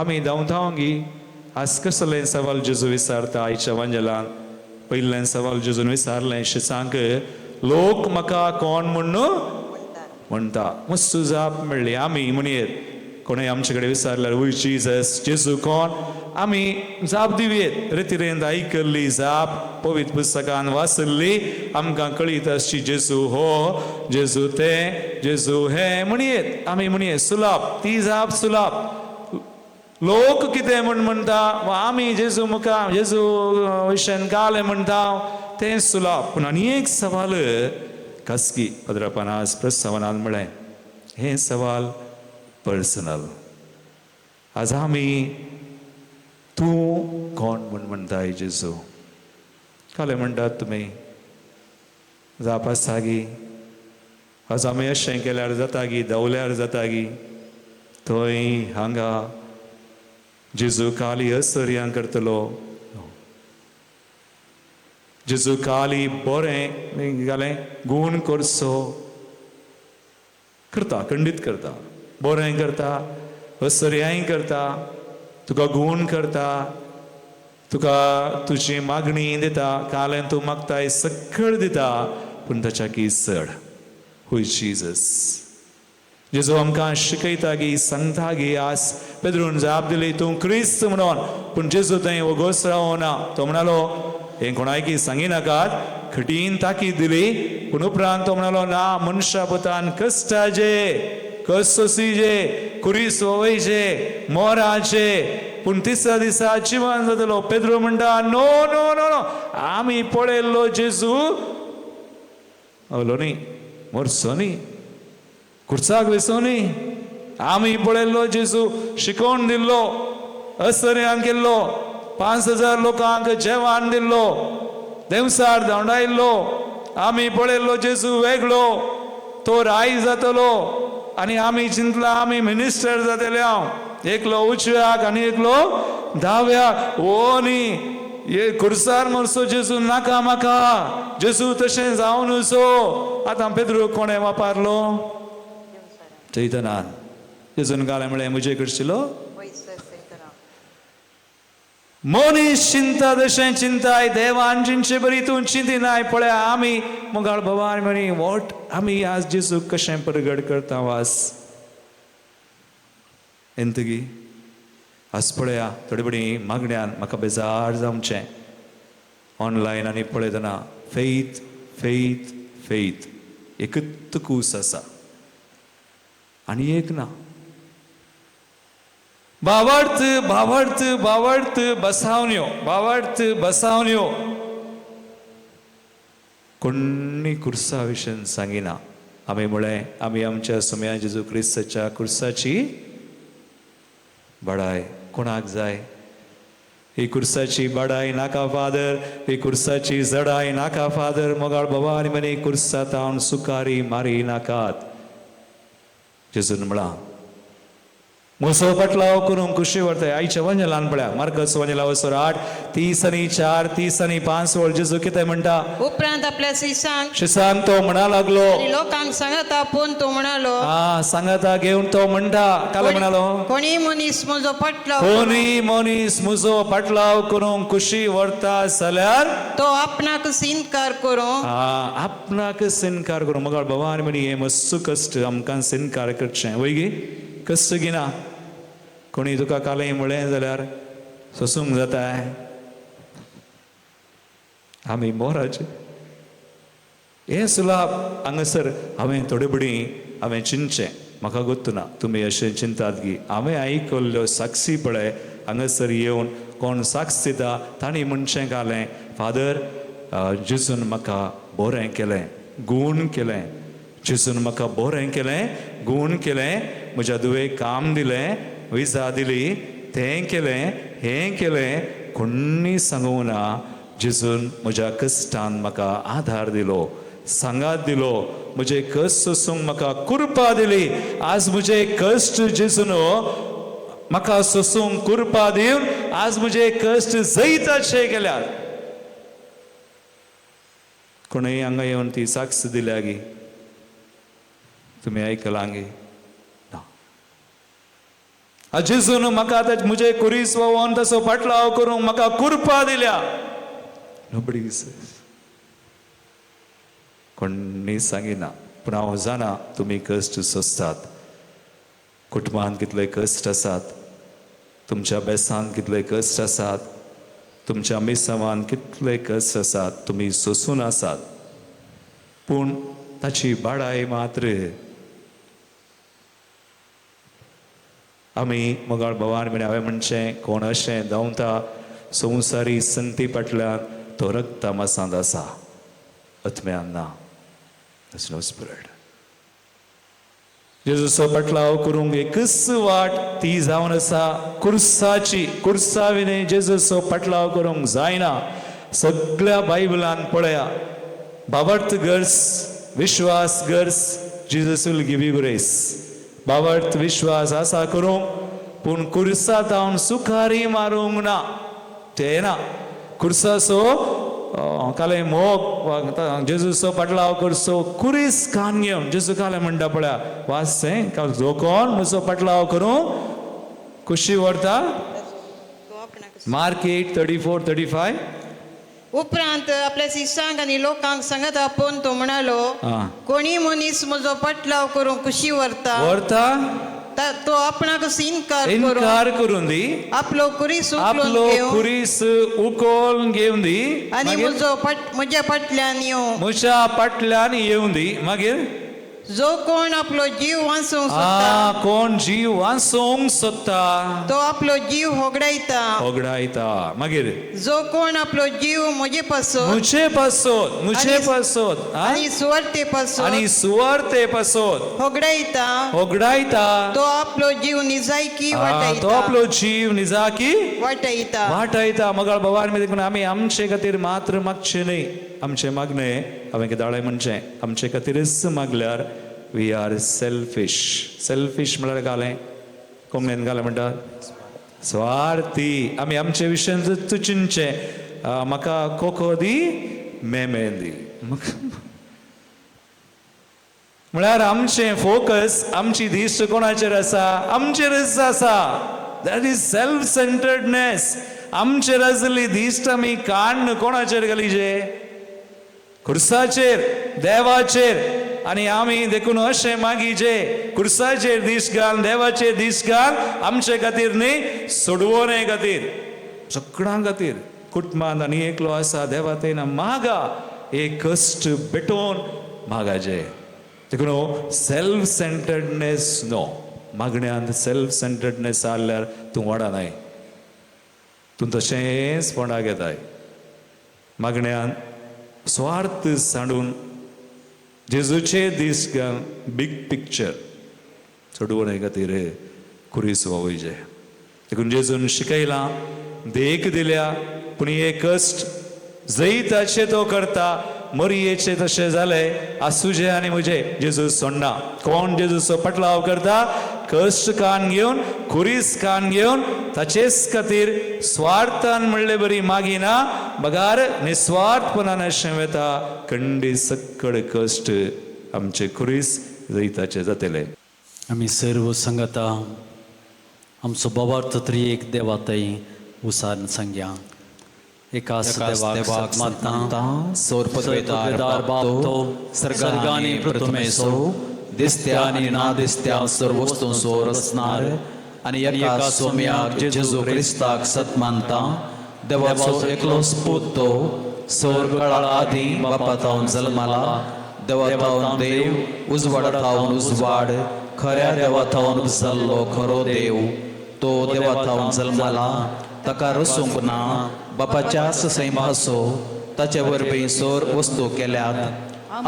आमी धांवगी आज कसलें सवाल जेजू विचारता आयच्या वांजेलान पयलें सवाल जेजून विचारलें शिसांक लोक म्हाका कोण म्हणटा मस्त जाप म्हणली आमी म्हणयेत कोणें आमचे कडेन विचारल्यार वय जिजस जेजू कोण आमी जाप दिवेत रितीरेंत आयकल्ली जाप पवित्र पुस्तकान वाचल्ली आमकां कळीत आसची जेजू हो जेजू ते जेजू हे म्हणयेत आमी म्हणयेत सुलाप ती जाप सुलाप लोक कितें म्हणटा वा आमी जेजू मुखार जेजू विशयन काले म्हणटा तें सुलाप पूण आनी एक सवाल खासगी पदरापान आज प्रस्तावनान म्हळें हे सवाल पर्सनल आज आमी तूं कोण म्हणटाय जेजू काले म्हणटात तुमी जाप आसता गी आज आमी अशें केल्यार जाता गी धांवल्यार जाता गी थंय हांगा जेजू काली असर्यां करतलो जेजू काली बरें घालें गूण करचो करता खंडीत करता बरें करता असर्याय करता तुका गूण करता तुका तुजी मागणी दिता कालें तूं मागताय सकळ दिता पूण ताच्या की चड हूय जिजस जेजू आमकां शिकयता गी सांगता गी आज पेद्रून जाप दिली तूं क्रिस्त म्हणून पूण जेजू थंय वगोस रावना तो म्हणालो हें कोणायकी सांगिनाकात खटीन ताकीद दिली पूण उपरांत तो म्हणालो ना मनशा पोतान कश्टाचे कसोसीचे कुरीस वोवयचे मोराचे पूण तिसऱ्या दिसा जिवन जातलो पेद्रो म्हणटा नो नो नो नो आमी पळयल्लो जेजू अवलो न्ही मोरचो न्ही खुर्साक वेसो न्ही आमी पळयल्लो जेजू शिकोवन दिल्लो असर्यांक केल्लो 5,000 लोकांक जेवण दिल्लो देवसार धांवडायल्लो आमी पळयल्लो जेजू वेगळो तो राय जातलो आनी आमी चिंतला आमी मिनिस्टर जातले हांव एकलो उजव्याक आनी एकलो दाव्याक ओ न्ही हे खुर्सार मरचो जेजू नाका म्हाका जेजू तशें जावं नजो आतां पेद्रू कोणें वापरलो चैतनान जेजून घालें म्हळें म्हजे कडचिलो मनीस चिंता तशें चिंताय देवान चिंचे बरी तूं चिंतिनाय पळय आमी मुगाळ भवान म्हणी वॉट आमी आज जेजू कशें प्रगट करता वास एंतगी आज पळया थोडी बडी मागण्यान म्हाका बेजार जावचें ऑनलायन आनी पळयतना फेथ फेथ फेथ एकच कूस आसा आनी एक ना भावार्थ भावार्थ भावार्थ बसावण्यो कोणी कुर्सा विशयन सांगिना आमी म्हळें आमी आमच्या सुम्या जेजू क्रिस्ताच्या कुर्साची बडाय कोणाक जाय ही कुर्साची बडाय नाका फादर ही कुर्साची जडाय नाका फादर मोगाळ भवानी म्हणे कुर्सा तावन सुकारी मारी नाकात जेजून म्हणा मुसो पटलाव करून खुशी वर्ताय आयच्या वंज ल्हानपळ्या मार्कस वंजला वसर 8 30 आनी 4 30 आनी 5 वळ जेजू कितें म्हणटा उपरांत आपल्या शिसांक तो म्हणा लागलो लोकांक सांगता पूण तो म्हणालो सांगता घेवन तो म्हणटा काल म्हणालो कोणी मनीस म्हजो पटलाव करून खुशी व्हरता जाल्यार तो आपणाक सिनकार करूं आपणाक सिनकार करूं मगाळ भवानी म्हणी हे मस्त कश्ट आमकां सिनकार करचें वय गे कश्ट गिना कोणी तुका कालें म्हळें जाल्यार सोसूंक जाताय आमी मोराचे हे सुलाब हांगासर हांवें थोडे बडी हांवें चिंतचें म्हाका गोत्तू ना तुमी अशें चिंतात गी हांवें आयकल्ल्यो साक्षी पळय हांगासर येवन कोण साक्ष दिता तांणी म्हणचें घालें फादर जेजून म्हाका बरें केलें गूण केलें जेजून म्हाका बरें केलें गूण केलें म्हज्या दुवेक काम दिलें विजा दिली तें केलें हें केलें कोणी सांगूं ना जेजून म्हज्या कश्टान म्हाका आधार दिलो सांगात दिलो म्हजे कश्ट सोसूंक म्हाका कृपा दिली आज म्हजे कश्ट जेजून म्हाका सोसूंक कृपा दिवन आज म्हजे कश्ट जैताचे केल्यात कोणीय हांगा येवन ती साक्ष दिल्या गी तुम्ही ऐकलां गी जेजून म्हाका आतां म्हजे कुरीस वोवन तसो फाटलाव करूंक म्हाका कुरपा दिल्या नोबडी कोणी सांगिना पूण हांव जाणा तुमी कश्ट सोंसतात कुटुंबांत कितले कश्ट आसात तुमच्या बेसांत कितले कश्ट आसात तुमच्या मिसवान कितले कश्ट आसात तुमी सोंसून आसात पूण ताची बाडाय मात्र आमी मोगाळ भवान बीन हांवें म्हणचें कोण अशें धांवता संवसारी संती फाटल्यान तो रक्त मसांत आसा आत्म्यान ना There's no spirit. जेजूचो फाटलाव करूंक एकच वाट ती जावन आसा कुर्साची कुर्सा विने जेजूचो फाटलाव करूंक जायना सगळ्या बायबलान पळया बाबर्थ गर्स विश्वास गर्स Jesus will give you grace बाबर्थ विश्वास आसा करूंक पूण कुर्सा जावन सुखारी मारूंक ना ते ना कुर्साचो काले मोग जेजूचो फाटलाव करचो कुरीस कान घेवन जेजू काले म्हणटा पळया वाचतें काल जो कोण म्हजो फाटलाव करूंक कुशी व्हरता मार्क 8:34-35 उपरांत आपल्या शिष्यांक आनी लोकांक सांगत आपोवन तो म्हणालो कोणी मनीस म्हजो फाटलाव करूंक कुशी व्हरता तो आपणाक इन्कार करून दी आपलो कुरीस उखलून घेवन दी आनी म्हज्या फाटल्यान येवन दी मागीर जो कोण आपलो जीव वाचोवंक सोदता तो आपलो जीव होगडायता मागीर जो कोण आपलो जीव म्हजे पासोत आनी सुवार्ते पासोत होगडायता तो आपलो जीव निजाकी वाटायता मोगाळ भवान मी देखून आमी आमचे खातीर मात्र मागचे न्ही आमचे मागणे हांवें कितें म्हणचें आमचे खातीरच मागल्यार वी आर सेल्फिश म्हळ्यार घालें कोंकणीन घालें म्हणटा स्वार्थी आमी आमचे विशयान चिंतचें म्हाका कोको दी मेमे दी म्हळ्यार आमचें फोकस आमची दिश्ट कोणाचेर आसा आमचेरच आसा दॅट इज सेल्फ सेंटर्डनेस आमचेर आसली दिश्ट आमी काण कोणाचेर घालीचे खुर्साचेर देवाचेर आनी आमी देखून अशें मागीचे खुर्साचेर दिश्ट घाल देवाचेर दिश्ट घाल आमचे खातीर न्ही सोडवणे खातीर सगळ्यां खातीर कुटुंबांत आनी एकलो आसा देवा तेन्ना मागा एक कश्ट भेटोवन मागाचे देखून सेल्फ सेंटर्डनेस नो मागण्यांत सेल्फ सेंटर्डनेस जाल्यार तूं वाडनाय तूं तशेंच फोंडाक येताय मागण्यांत स्वार्थ सांडून जेजूचे दिश्ट घाल बिग पिक्चर सोडवणे खातीर कुरीस वोवयचे देखून जेजून शिकयलां देख दिल्या पूण हे कश्ट जैताचे तो करता मरयेचे तशें जालें आसुजे आनी म्हजे जेजू सोडना कोण जेजूचो फाटलाव करता कश्ट कान घेवन खुरीस कान घेवन ताचेच खातीर स्वार्थान म्हणले बरी मागिना बगार निस्वार्थपणान अशें वेता खंडी सक्कड कश्ट आमचे खुरीस जैताचे जातले आमी सर्व संगता आमचो बाबार्थ तरी एक देवाताई उसार सांगया एकाच देवाक मानता सोरपदार बापतो सर्गांनी प्रथमेसो दिसत्या आनी ना दिसत्या सर्व वस्तूंचो रचणार आनी एका सोम्याक जेजू क्रिस्ताक सत मानता देवाचो एकलोच पूत तो सोर आदी बापातावन जल्माला देवातावन देव उजवाडातावन उजवाड खऱ्या देवातावन जाल्लो खरो देव तो देवातावन जल्माला ताका रसूंक ना बापाच्याच सैमासो ताचे वरवीं सोर वस्तू केल्यात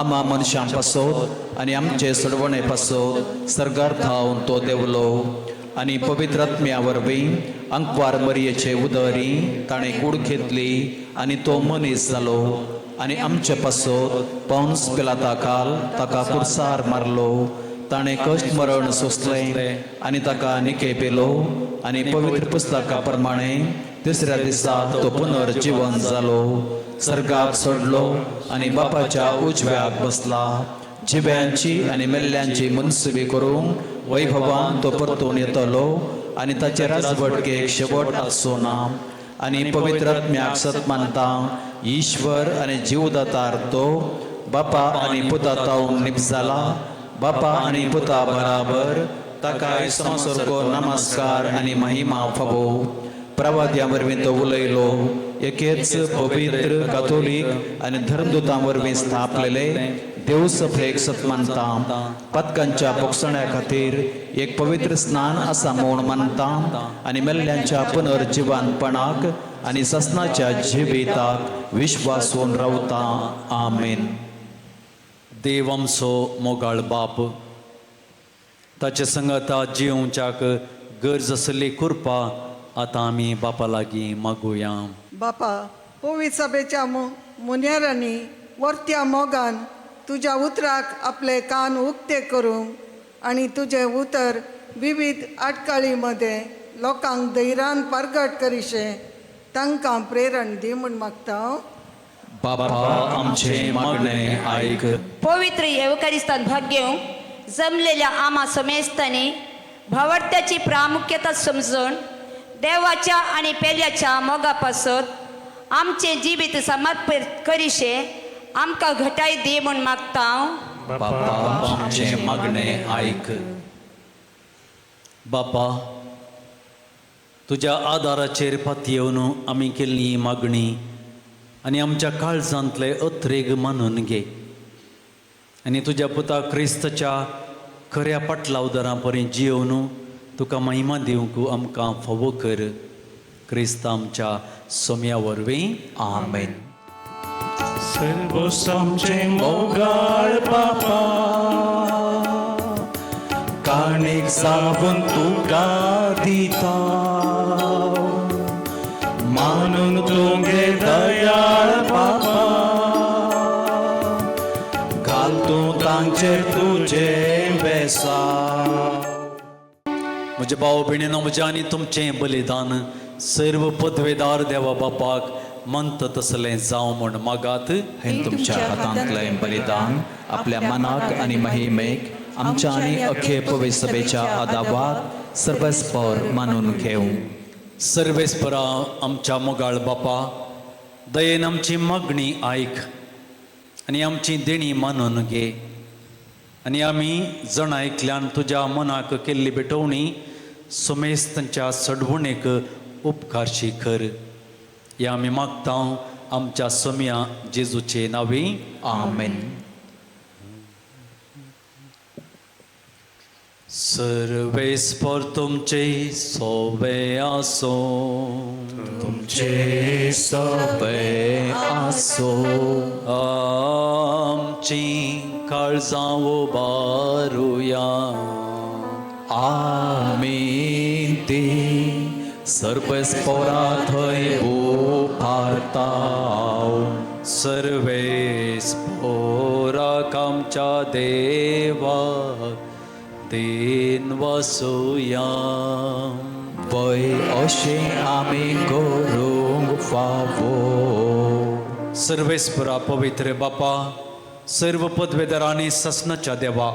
आमा मनशां पासत आनी आमचे सोडवणे पासत सर्गार थावन तो देवलो आनी पवित्र आत्म्या वरवीं अंकवार मरयेचे उदरी ताणें कूड घेतली आनी तो मनीस जालो आनी आमचे पासत पौंस पिलाता काल ताका कुर्सार मारलो ताणें कश्ट मरण सोंसलें आनी ताका निके पेलो आनी पवित्र पुस्तका प्रमाणे तिसऱ्या दिसा तो पुनर्जीवन जालो, सर्गाक सोडलो आणि बापाच्या उजव्याक बसला. जिव्यांची आणि मेल्ल्यांची मुनसुबी करूंक वैभवान तो परतून येतलो आणि ताचे राजवटकेक शेवट आसोना. आणि पवित्र आत्म्याक सत मानता, ईश्वर आणि जीवदातार तो बापा आणि पुता तावन निपजाला. बापा आणि पुता बराबर ताकाय समसर्गो नमस्कार आणि महिमा फबो. प्रवाद्यां वरवीं तो उलयलो, एकेच पवित्र कातोलीक आणि धर्मदुतां वरवीं स्थापलेले देव सभेक सत मानता. पदकांच्या पोखसण्या खातीर एक पवित्र स्नान आसा म्हूण मानता आणि मेल्ल्यांच्या पुनर्जिवानपणाक आणि ससनाच्या जिविताक विश्वासून रावता. आमेन. देव आमचो मोगाळ बाप, ताचे संगता जिवच्याक गरज आसली कृपा आतां आमी बापा लागीं मागुया. बापा, पवित्र सभेच्या मुन्यारांनी वर्त्या मोगान तुझ्या उतराक आपले कान उक्ते करूंक आणि तुझे उतर विविध आटकाळीमध्ये लोकांक धैर्यान परगट करीशे तांकां प्रेरण दी म्हूण मागता. बापा, आमचे मागणे आयक. पवित्र येवकारिस्तान भाग घेवंक जमलेल्या आम्हा समेस्तांनी भावार्थ्याची प्रामुख्यता समजून देवाच्या आणि पेल्याच्या मोगा पासत आमचे जिवीत समर्पित करीशे आमकां घटाय दी म्हूण मागता. बापा, आमचे मागणे आयक. बापा, तुज्या आदाराचेर पातयेवन आमी केल्ली मागणी आनी आमच्या काळजांतले अत्रेग मानून घे आनी तुज्या पुता क्रिस्ताच्या खऱ्या पाटलावदारां परी जियोवन तुका महिमा दिवंक आमकां फावो कर. क्रिस्त आमच्या सोम्या वरवीं. आमेन. सर्वोस आमचे मोगाळ बापा, काणीक साबून तुका दिता, मानून तुगे दयाळ बापा, घाल तूं तांचेर तुजें बेसांव. म्हजे भाव भयणीनो, म्हजें आनी तुमचें बलिदान सर्व पदवेदार देवा बापाक मंत तसलें जावं म्हूण मागात. हे तुमच्या हातांतलें बलिदान आपल्या मनाक आणि महिमेक आमच्या आणि अख्खे पवित्र सभेच्या आदावाक सर्वस्पर मानून घेऊ. सर्वेस्परा आमच्या मोगाळ बापा, दयेन आमची मागणी आयक आनी आमची देणी मानून घे आनी आमी जण आयकल्यान तुज्या मनाक केल्ली भेटवणी सुमेस्तांच्या सडवणेक उपकारशी कर. या आमी मागता आमच्या सोम्या जेजूचे नांवी. आमेन. सर्वेस्पर तुमचे सोवे आसो, तुमचे सभे आसो. आमची काळजां उबारुया. आमीन. ती सर्वस्परा थंय उभारताव. सर्वेस्पराक आमच्या देवाक देन वसुया. पै अशें आमी करूंक फावो. सर्वेस्परा पवित्र बापा, सर्व पदवेदारांनी ससनाच्या देवा,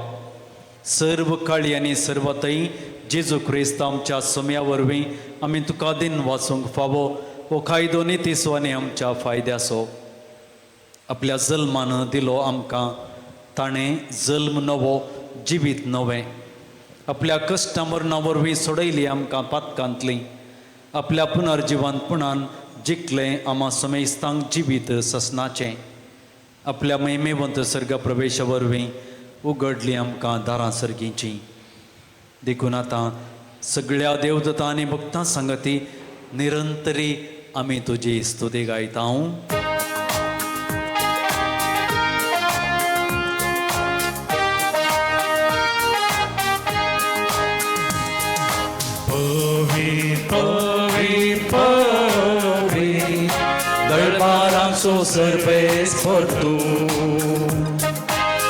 सर्व काळी आनी सर्वतय जेजू क्रिस्त आमच्या सोम्या वरवीं आमी तुका दिन वाचूंक फावो हो कायदो नितीसो आनी आमच्या फायद्याचो. आपल्या जल्मान दिलो आमकां ताणें जल्म नवो, जिवीत नवें. आपल्या कश्टां मरणां वरवीं सोडयली आमकां पातकांतलीं. आपल्या पुनर्जिवानपणान जिखलें आम्हा समेस्तांक जिवीत ससनाचें. आपल्या महिमेवंत सर्ग प्रवेशा वरवीं उगडली आमकां दारां सर्गींची. देखून आतां सगळ्या देवदतां आनी भक्तां सांगती निरंतरी आमी तुजी स्तुती गायता. दरबारांचो सर्वेस्पर तूं,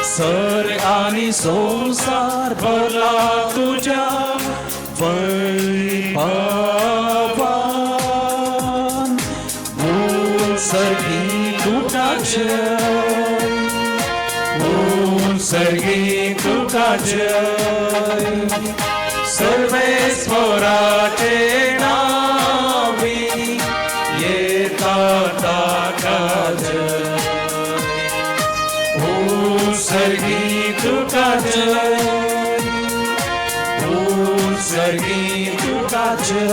सर आणि संसार भरला तुझ्या वैभवान. सर्गी तुकाचे सर्गी तुकाचे सर्वेस्वराचे नावी येता ताकाचे सर्गी तुकाचे सर्गी तुकाचे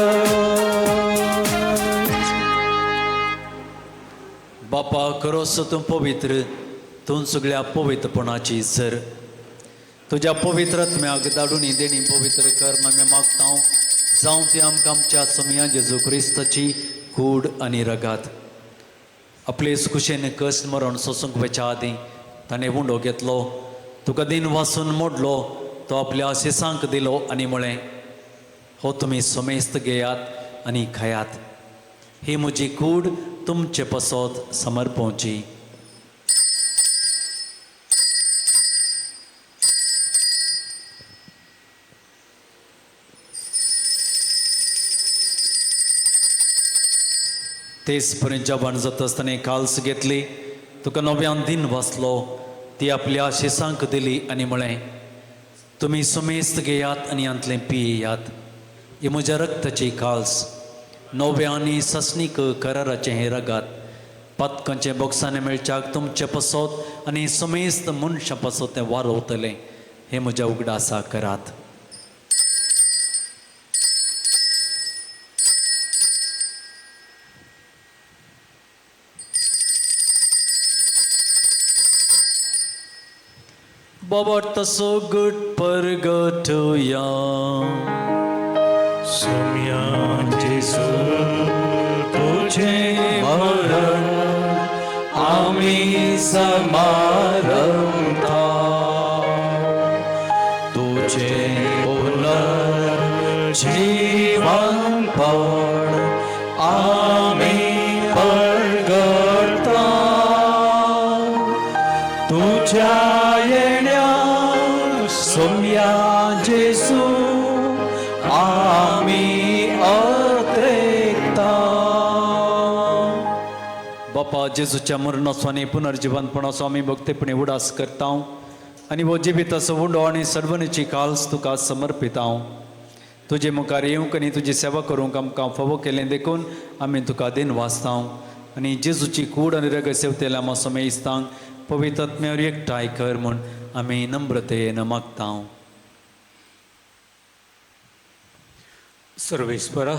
बापा करोस तूं पवित्र तूं सगळ्या पवित्रपणाची सर तुझ्या पवित्रत्म्याक धाडून देणी पवित्र कर आमी मागता जावं ती आमकां आमच्या समया जेजू क्रिस्ताची कूड आनी रगात आपले कुशेन कस मरण सोसूंक वेच्या आदीं ताणें उंडो घेतलो तुका दिन वासून मोडलो तो आपल्या आशिसांक दिलो आनी म्हळें हो तुमी समेस्त घेयात आनी खायात ही म्हजी कूड तुमचे पसोत समर्पोवची तेच पर्यंत जबान जाता आसतना काल्स घेतली तुका नव्यान दिन वाचलो ती आपल्या आशिसांक दिली आनी म्हळें तुमी समेस्त घेयात आनी अंतलें पियेयात ही म्हज्या रक्ताची काल्स नव्या आनी ससनीक कराराचें हें रगात पतकांचें बॉक्सांनी मेळच्याक तुमचे पसोत आनी समेस्त मनशां पसोत तें वारोवतलें हें म्हज्या उगडासा करात बाबा तसो गुट परगटुया सोम्या जेसू तुझे मरण आम्ही समारंभता तुझे पुनर्जीवनपण आम्ही परगटता तुझ्या सोम्या जेसू आम्ही अत्रेकता बापा जेजूच्या मरणाचो आनी पुनर्जीवनपणाचो आमी भक्तीपणी उडास करता आनी हो जिविताचो उंडो आनी सडवणीची काल्स तुका समर्पिता तुजे मुखार येवंक आनी तुजी सेवा करूंक आमकां फावो केलें देखून आमी तुका दिन वाचता आनी जेजूची कूड आनी रग सेवतेल्या मासो मेजतांक पवित्रत्म्यावर एकठांय कर म्हूण आमी नम्रतेन मागता सर्वेस्परा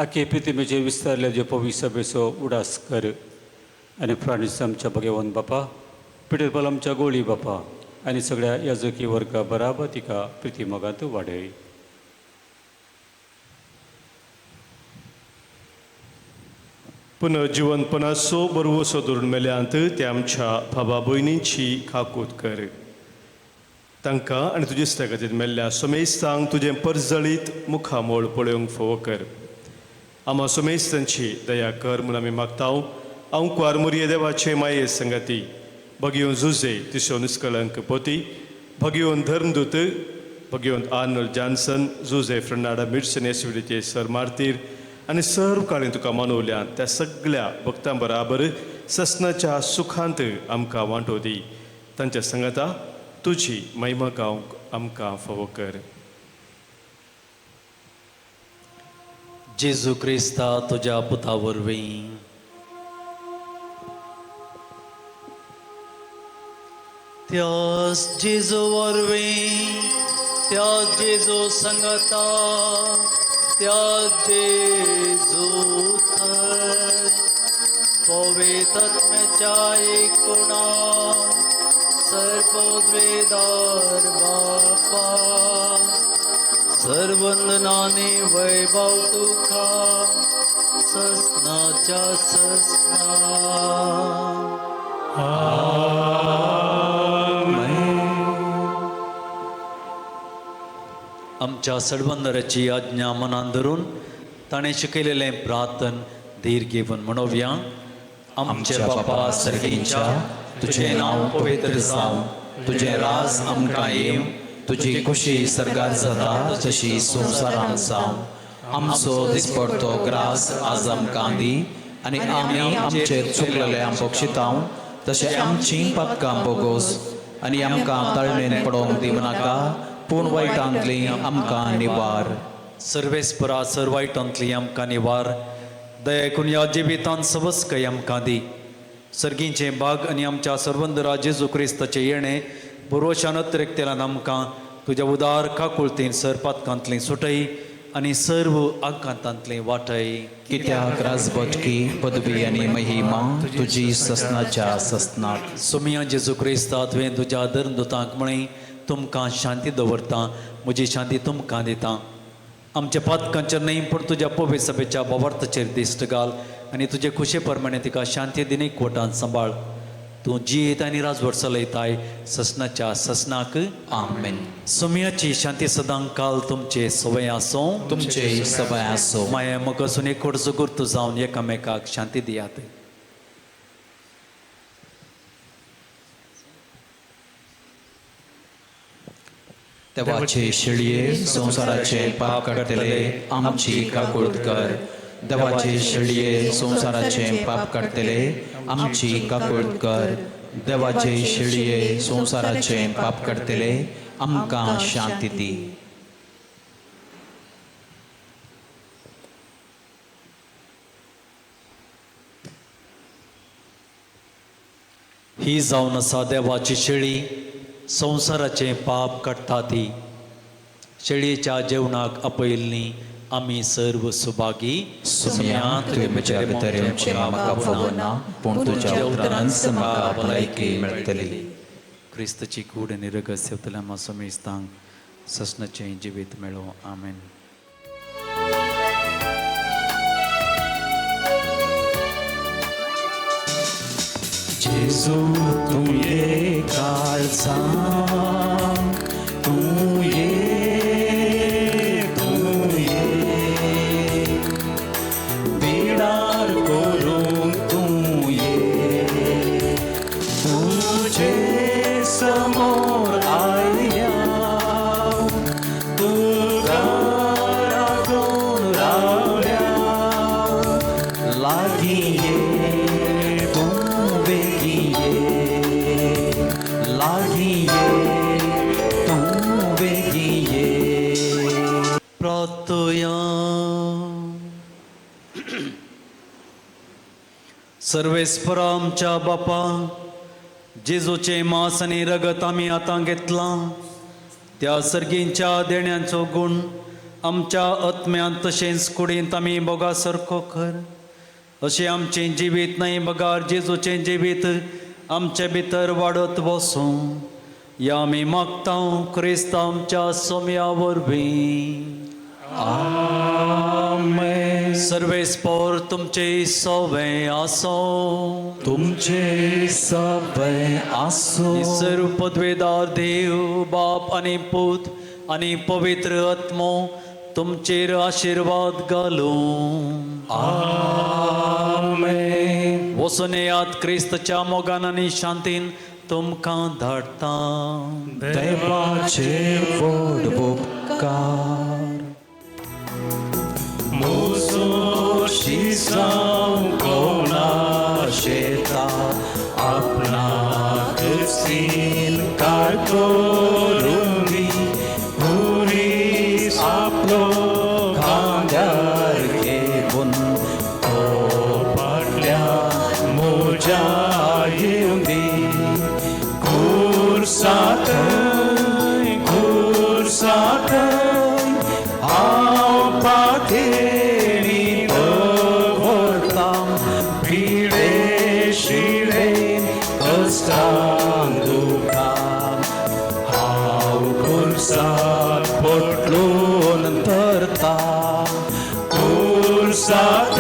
आखे पितिमेचे विस्तारल्या जे पवित्र सभेचो उडास कर आनी प्राणीस आमच्या भगवान बापा पिडेबल आमच्या गोळी बापा आनी सगळ्या याजकी वर्गा बराबर तिका प्रितीमोगांत वाडय पुनर्जीवनपणाचो बरवसो धरून मेल्यांत ते आमच्या भावा भयणींची खाकूत कर तांकां आनी तुजे इश्टागतींत मेल्ल्या समेस्तांक तुजें परजळीत मुखामोळ पळोवंक फोव कर आम्हा समेस्तांची दया कर म्हूण आमी मागता हांव कुवारमुरये देवाचे माये संगती भगयोन जुजे तिसो निश्कलंक पोती भगयोन धर्मदूत भगयोन आर्नल्ड जॉन्सन जुजे फ्रनाडा मिड्सन एसविडीचे सर मार्तीर आनी सर्व काळी तुका मानवल्यान त्या सगळ्या भक्तां बराबर ससनाच्या सुखांत आमकां वांटो दी तांच्या संगता तुजी महिमा गावंक आमकां फावो कर जेजू क्रिस्ता तुज्या पुता वरवीं त्याच जेजू वरवीं त्याच जेजू संगता त्याच जेजू थंय पवित्रत्म्याच्या एकूणान सर्वोद्वेदार बापा सर्वंदनाने वैभव तुका ससनाच्या ससना आमच्या सडबंदराची आज्ञा मनान धरून ताणें शिकयलेलें प्रार्थन धीर घेवन म्हणोवया आमचे बापा सर्गीच्या तुझे नांव पवित्र जावं तुझे राज आमकां येवं तुजी खुशी सर्गार जाता तशी संवसारांत जावं आमचो दिसपडतो ग्रास आज आमकां दी आनी आमी आमचेर चुकलेल्या बक्षितांव तशें आमची पातकां बोगोस आनी आमकां तळमेन पडोवंक दिवनाका पूण वायटांतली आमकां निवार. सर्वेस्परा सर्वायटांतली आमकां निवार. दया करून ह्या जिवितांत सबस्कय आमकां दी. सर्गींचे बाग आनी आमच्या सर्वंदरा जेजू क्रिस्ताचे येणे पुर्वशानत रेक्तेलान आमकां तुज्या उदार काकुळतीन सरपातकांतली सुटय आनी सर्व आकांतांतली वाटय. कित्याक राजबटकी पदवी आनी महिमा तुजी ससनाच्या ससनात. सुमिया जेजू क्रिस्ता तुवें तुज्या धर्मदुतांक म्हळें तुमकां शांती दवरता, म्हजी शांती तुमकां दिता. आमच्या पातकांचेर न्ही पूण तुज्या पवित्र सभेच्या बोवार्थाचेर दिश्ट घाल आनी तुजे खुशे प्रमाणे तिका शांती दिनी कोटांत सांबाळ. तूं जियेत आनी राजवट चलयताय ससनाच्या ससनाक. आमेन. सुमयाची शांती सदांच काल तुमचे सवय आसूं. तुमचे सवय आसूं. माया मोग आसून एक गुर्त जावन एकामेकाक शांती दियात. देवाचे शिळये संसाराचे पाप काडटले आमची काकूळट कर. देवाचे शिळये संसाराचे पाप काडटले आमची काकूळट कर. देवाचे शिळये संसाराचे पाप काडटले आमकां शांती दी. ही जावन आसा देवाची शेळी संसाराचे पाप काडटा ती. शेळयेच्या जेवणाक आपयल्ली आमी सर्व सुभागी. सुमया तुवें म्हज्या भितर येवचें म्हाका फोवना पूण तुज्या उतरांच म्हाका भलायकी मेळटली. क्रिस्तची कूड आनी रगत सेवतल्या म्हा समेस्तांक ससनाचें जिवीत मेळो. आमेन. जेजू तूं ये काळजां तूं ये पिडार करून तूं ये तुजे समोर आयल्या तुका लागून रावल्या लागीं ये तूं बेगीं ये लागीं ये तूं बेगीं ये. प्रार्थया. सर्वेस्परा आमच्या बापा जेजूचे मांस आनी रगत आमी आतां घेतलां त्या सर्गींच्या देण्यांचो गूण आमच्या आत्म्यांत तशेंच कुडींत आमी बोगा सारको कर. अशें आमचें जिवीत न्हय बगार जेजूचें जिवीत आमचे भितर वाडत वसूं या आमी मागतां क्रिस्ता आमच्या सोम्या वरवीं. आमेन. सर्वेस्पर तुमचे सवय आसूं. तुमचे सवय आसूं. सर्व पदवेदार देव बाप आनी पूत आनी पवित्र आत्मो तुमचेर आशिर्वाद घालूं. आमेन. वचून येयात क्रिस्ताच्या मोगान आनी शांतीन तुमकां धाडटा. देवाचे व्हड उपकार. मोजो शिसांव कोणा शेता आपणाक सीन काडून पुरीस आपलो खांद्यार घेवन तो फाटल्या म्हज्या येवंदी खुर्सात हांव पाखेरी दवरता पिडे शिडे कश्टां दुखां हांव खुर्सात पोटलून धरता. खुर्सात